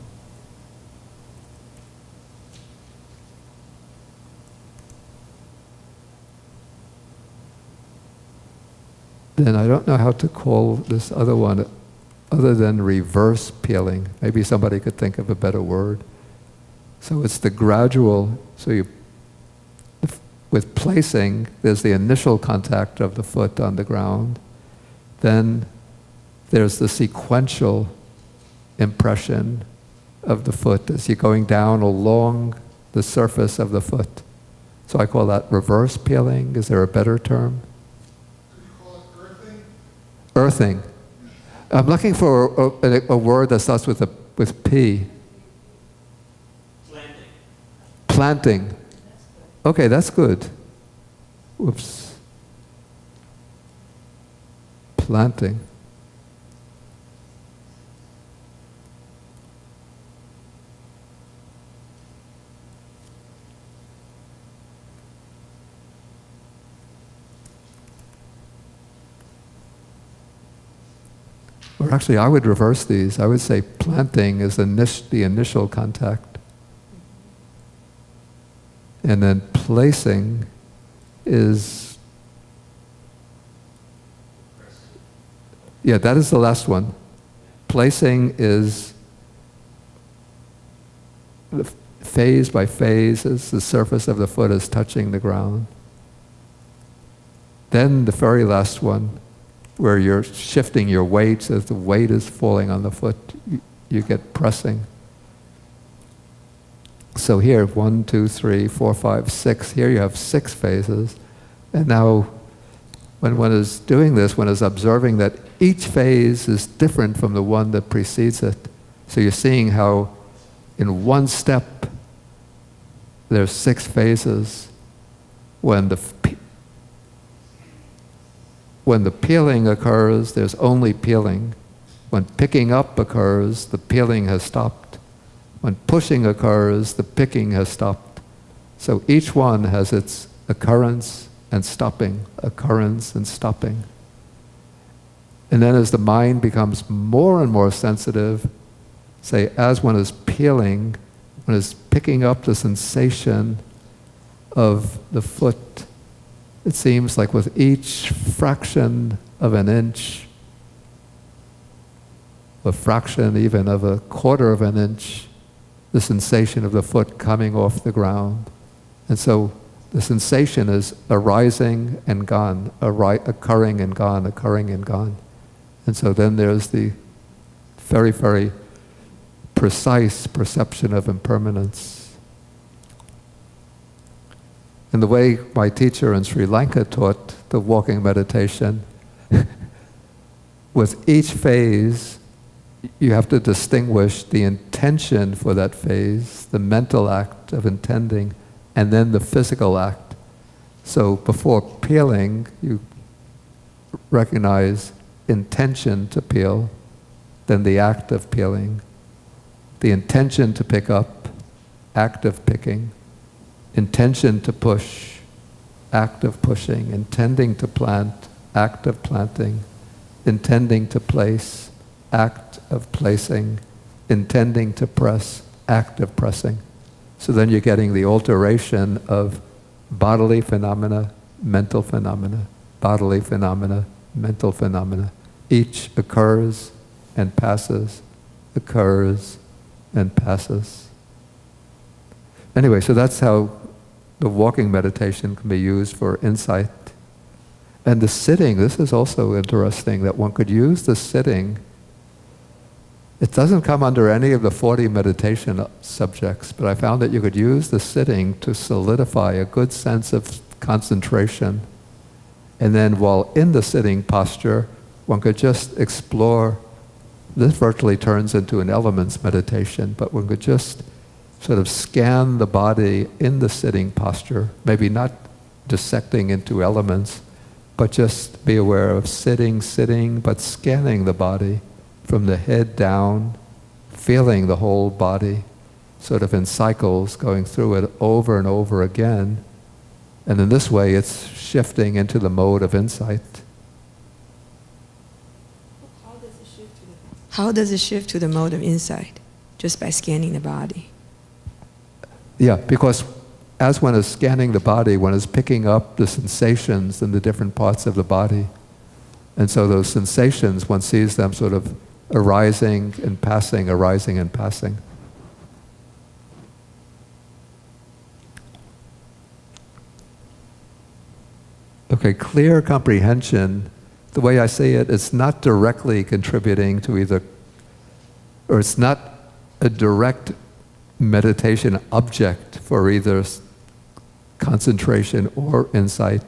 then I don't know how to call this other one other than reverse peeling. Maybe somebody could think of a better word. So it's the gradual, with placing, there's the initial contact of the foot on the ground. Then there's the sequential impression of the foot as you're going down along the surface of the foot. So I call that reverse peeling. Is there a better term? Could you call it earthing? Earthing. I'm looking for a word that starts with P. Planting. Planting. Okay, that's good. Whoops. Planting. Or actually, I would reverse these. I would say planting is the initial contact. And then placing is, yeah, that is the last one. Placing is phase by phase as the surface of the foot is touching the ground. Then the very last one, where you're shifting your weight as the weight is falling on the foot, you get pressing. So here, 1, 2, 3, 4, 5, 6. Here you have 6 phases. And now, when one is doing this, one is observing that each phase is different from the one that precedes it. So you're seeing how in one step, there's 6 phases. When the peeling occurs, there's only peeling. When picking up occurs, the peeling has stopped. When pushing occurs, the picking has stopped. So each one has its occurrence and stopping, occurrence and stopping. And then as the mind becomes more and more sensitive, say as one is peeling, one is picking up the sensation of the foot, it seems like with each fraction of an inch, a fraction even of a quarter of an inch, the sensation of the foot coming off the ground. And so the sensation is arising and gone, occurring and gone, occurring and gone. And so then there's the very, very precise perception of impermanence. And the way my teacher in Sri Lanka taught the walking meditation, with each phase, you have to distinguish the intention for that phase, the mental act of intending, and then the physical act. So before peeling, you recognize intention to peel, then the act of peeling, the intention to pick up, act of picking, intention to push, act of pushing, intending to plant, act of planting, intending to place, act of placing, intending to press, act of pressing. So then you're getting the alteration of bodily phenomena, mental phenomena, bodily phenomena, mental phenomena. Each occurs and passes, occurs and passes. Anyway, so that's how the walking meditation can be used for insight. And the sitting, this is also interesting, that one could use the sitting. It doesn't come under any of the 40 meditation subjects, but I found that you could use the sitting to solidify a good sense of concentration. And then while in the sitting posture, one could just explore. This virtually turns into an elements meditation, but one could just sort of scan the body in the sitting posture, maybe not dissecting into elements, but just be aware of sitting, but scanning the body from the head down, feeling the whole body, sort of in cycles, going through it over and over again. And in this way, it's shifting into the mode of insight. How does it shift to the mode of insight? Just by scanning the body. Yeah, because as one is scanning the body, one is picking up the sensations in the different parts of the body. And so those sensations, one sees them sort of arising and passing, arising and passing. Okay, clear comprehension, the way I say it, it's not directly contributing to either, or it's not a direct meditation object for either concentration or insight,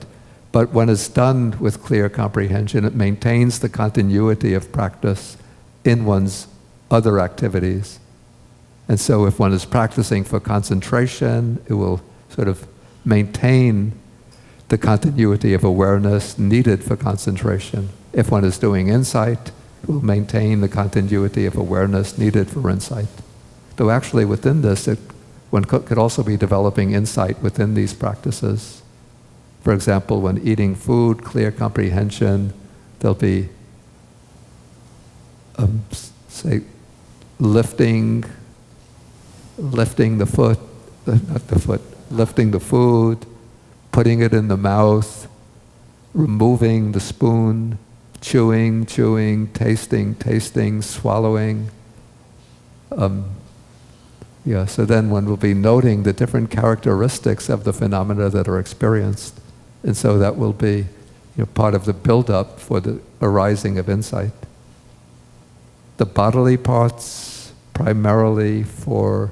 but when it's done with clear comprehension, it maintains the continuity of practice in one's other activities. And so if one is practicing for concentration, it will sort of maintain the continuity of awareness needed for concentration. If one is doing insight, it will maintain the continuity of awareness needed for insight. Though actually within this, one could also be developing insight within these practices. For example, when eating food, clear comprehension, there'll be, say, lifting the foot, not the foot, lifting the food, putting it in the mouth, removing the spoon, chewing, tasting, swallowing. So then one will be noting the different characteristics of the phenomena that are experienced. And so that will be part of the build-up for the arising of insight. The bodily parts, primarily for,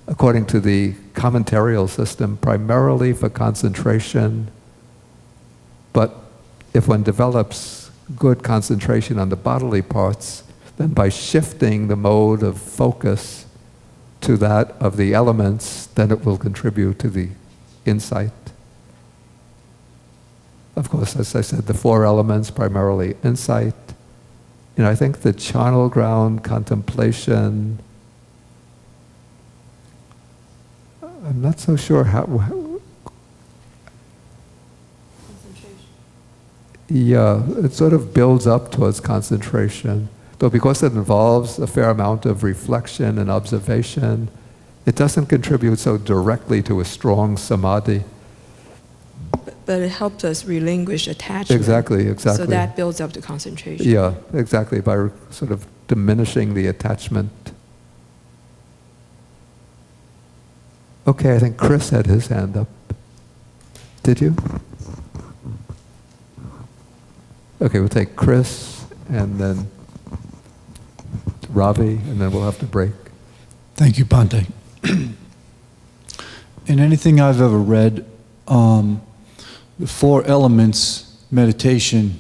according to the commentarial system, primarily for concentration. But if one develops good concentration on the bodily parts, then by shifting the mode of focus to that of the elements, then it will contribute to the insight. Of course, as I said, the four elements, primarily insight. I think the charnel ground contemplation, I'm not so sure how. Yeah, it sort of builds up towards concentration. Though because it involves a fair amount of reflection and observation, it doesn't contribute so directly to a strong samadhi. But it helps us relinquish attachment. Exactly. So that builds up the concentration. Yeah, exactly, by sort of diminishing the attachment. Okay, I think Chris had his hand up. Did you? Okay, we'll take Chris and then Ravi, and then we'll have to break. Thank you, Bhante. In anything I've ever read, the four elements meditation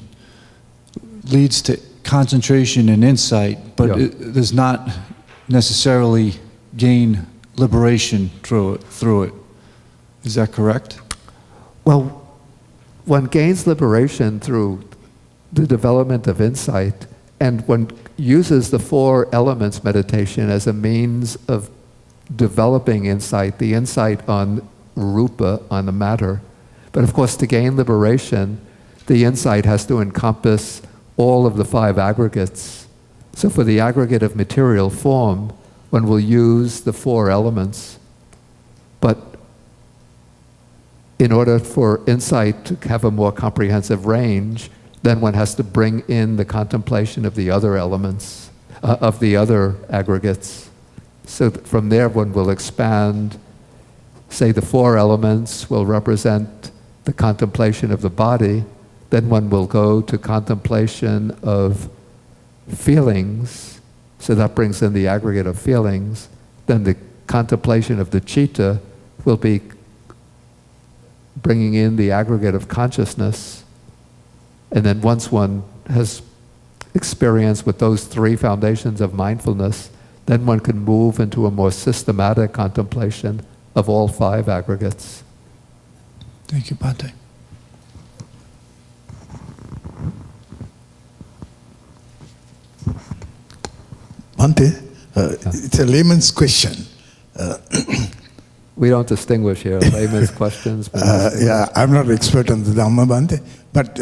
leads to concentration and insight, but it does not necessarily gain liberation through it. Is that correct? Well, one gains liberation through the development of insight, and one uses the four elements meditation as a means of developing insight, the insight on rupa, on the matter. But of course, to gain liberation, the insight has to encompass all of the five aggregates. So for the aggregate of material form, one will use the four elements. But in order for insight to have a more comprehensive range, then one has to bring in the contemplation of the other elements, of the other aggregates. So that from there one will expand, say the four elements will represent the contemplation of the body, then one will go to contemplation of feelings, so that brings in the aggregate of feelings. Then the contemplation of the citta will be bringing in the aggregate of consciousness. And then once one has experience with those three foundations of mindfulness, then one can move into a more systematic contemplation of all five aggregates. Thank you, Bhante. Bhante, it's a layman's question. We don't distinguish here, layman's questions. Yeah, I'm not an expert on the Dhamma, Bhante, but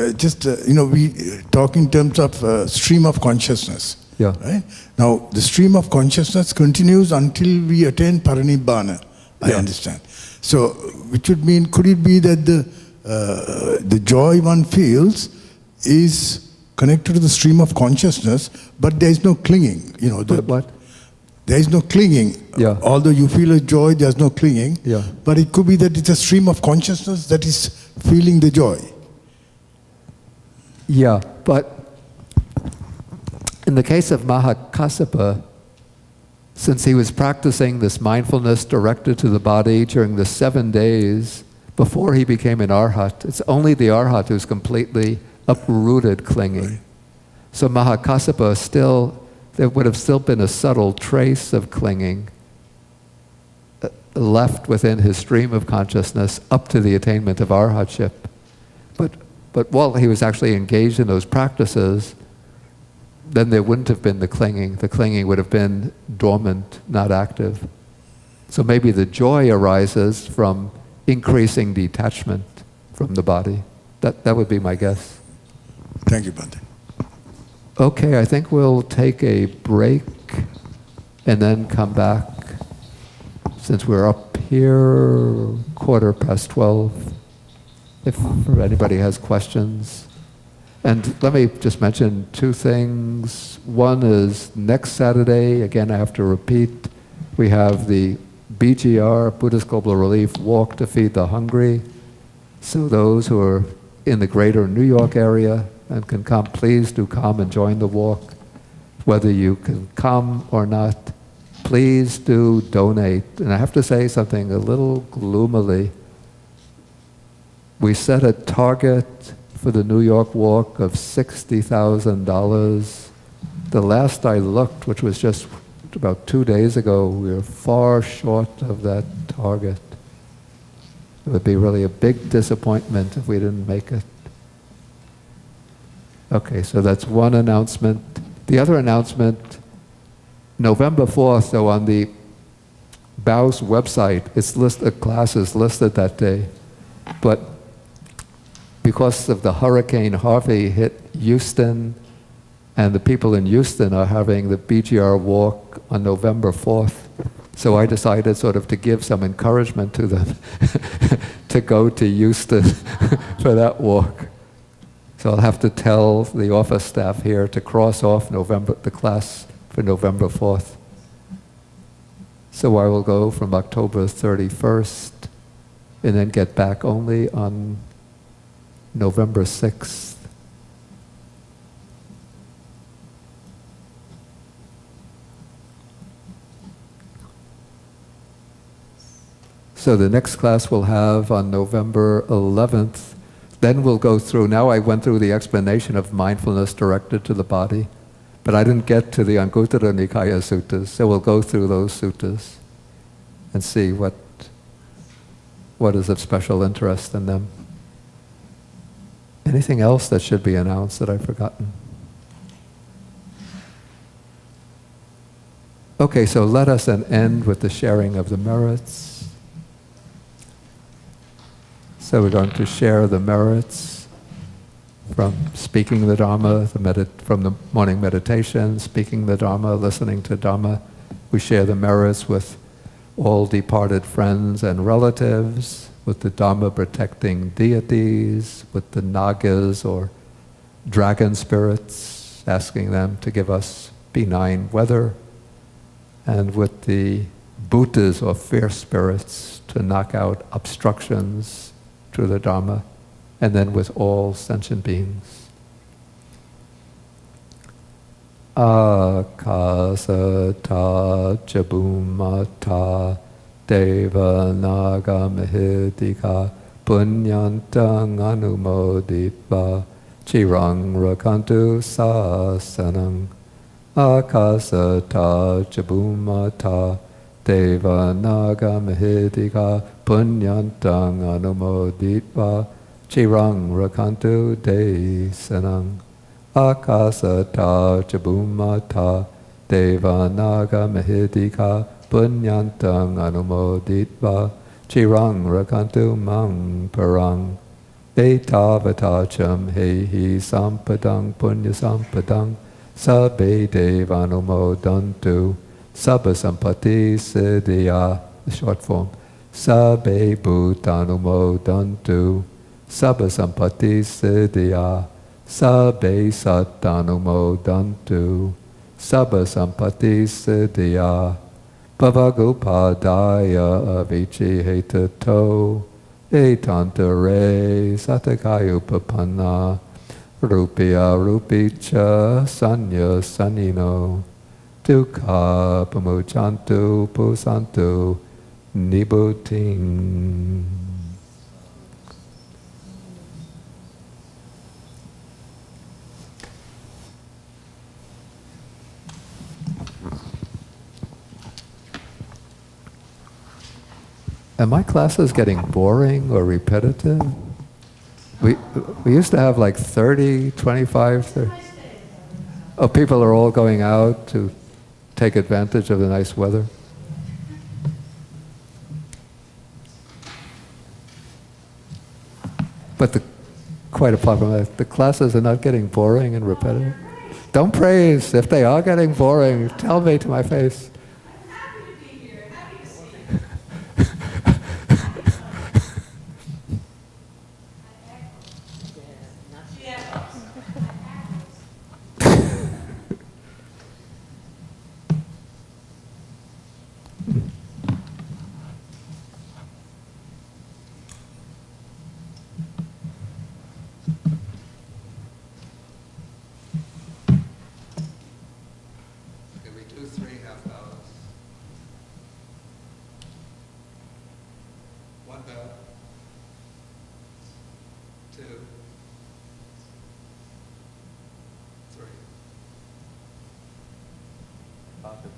we talk in terms of stream of consciousness. Yeah. Right? Now, the stream of consciousness continues until we attain parinibbana, I understand. So, which would mean, could it be that the joy one feels is connected to the stream of consciousness, but there is no clinging? What? There is no clinging. Yeah. Although you feel a joy, there's no clinging. Yeah. But it could be that it's a stream of consciousness that is feeling the joy. Yeah, but in the case of Mahakassapa, since he was practicing this mindfulness directed to the body during the 7 days before he became an arhat, it's only the arhat who's completely uprooted clinging. So Mahakassapa there would have still been a subtle trace of clinging left within his stream of consciousness up to the attainment of arhatship. But while he was actually engaged in those practices, then there wouldn't have been the clinging. The clinging would have been dormant, not active. So maybe the joy arises from increasing detachment from the body. That would be my guess. Thank you, Bhante. Okay, I think we'll take a break and then come back, since we're up here 12:15, if anybody has questions. And let me just mention 2 things. One is next Saturday, again I have to repeat, we have the BGR, Buddhist Global Relief Walk to Feed the Hungry. So those who are in the greater New York area and can come, please do come and join the walk. Whether you can come or not, please do donate. And I have to say something a little gloomily. We set a target for the New York walk of $60,000. The last I looked, which was just about 2 days ago, we were far short of that target. It would be really a big disappointment if we didn't make it. Okay, so that's one announcement. The other announcement, November 4th, so on the BAU's website, a class is listed that day. But because of the Hurricane Harvey hit Houston, and the people in Houston are having the BGR walk on November 4th, so I decided sort of to give some encouragement to them to go to Houston for that walk. So I'll have to tell the office staff here to cross off the class for November 4th. So I will go from October 31st and then get back only on November 6th. So the next class we'll have on November 11th. Then we'll go through, now I went through the explanation of mindfulness directed to the body, but I didn't get to the Anguttara Nikaya suttas, so we'll go through those suttas and see what is of special interest in them. Anything else that should be announced that I've forgotten? Okay, so let us then end with the sharing of the merits. So we're going to share the merits from speaking the Dharma, from the morning meditation, speaking the Dharma, listening to Dharma. We share the merits with all departed friends and relatives, with the Dharma protecting deities, with the Nagas or dragon spirits, asking them to give us benign weather, and with the Bhutas or fierce spirits to knock out obstructions to the Dharma, and then with all sentient beings. Akasata chabumata deva naga mahidika punyantang anumoditva chirang rakantu sasanang. Akasata chabumata Deva naga mahidika punyantang anumoditva chirang rakantu desanang. Akasata chabumata Deva Naga Mahidika Punyantang Anumoditva Chirang Rakantu Mang Parang Etavatacham Hehi Sampadang Punya Sampadang Sabbe Devanumodantu Sabba Sampati Siddhya, the short form. Sabbe Bhutanumodantu Sabba Sampati Siddhya Sabbe Sattanumodantu Sabba Sampati Siddhya Bhavagopadaya Avici Hetato Etantare Satakayupapanna Rupya Rupicha Sanya Sanino Dukkha Pamuchantu Pusantu Nibbutting. Are my classes getting boring or repetitive? We used to have like 30, 25, 30. Oh, people are all going out to take advantage of the nice weather? But quite a problem. The classes are not getting boring and repetitive. Don't praise. If they are getting boring, tell me to my face. I'm happy to be here, happy to see you. Yeah. Okay, we do 3 half hours. 1 bell. 2. 3. Bhakti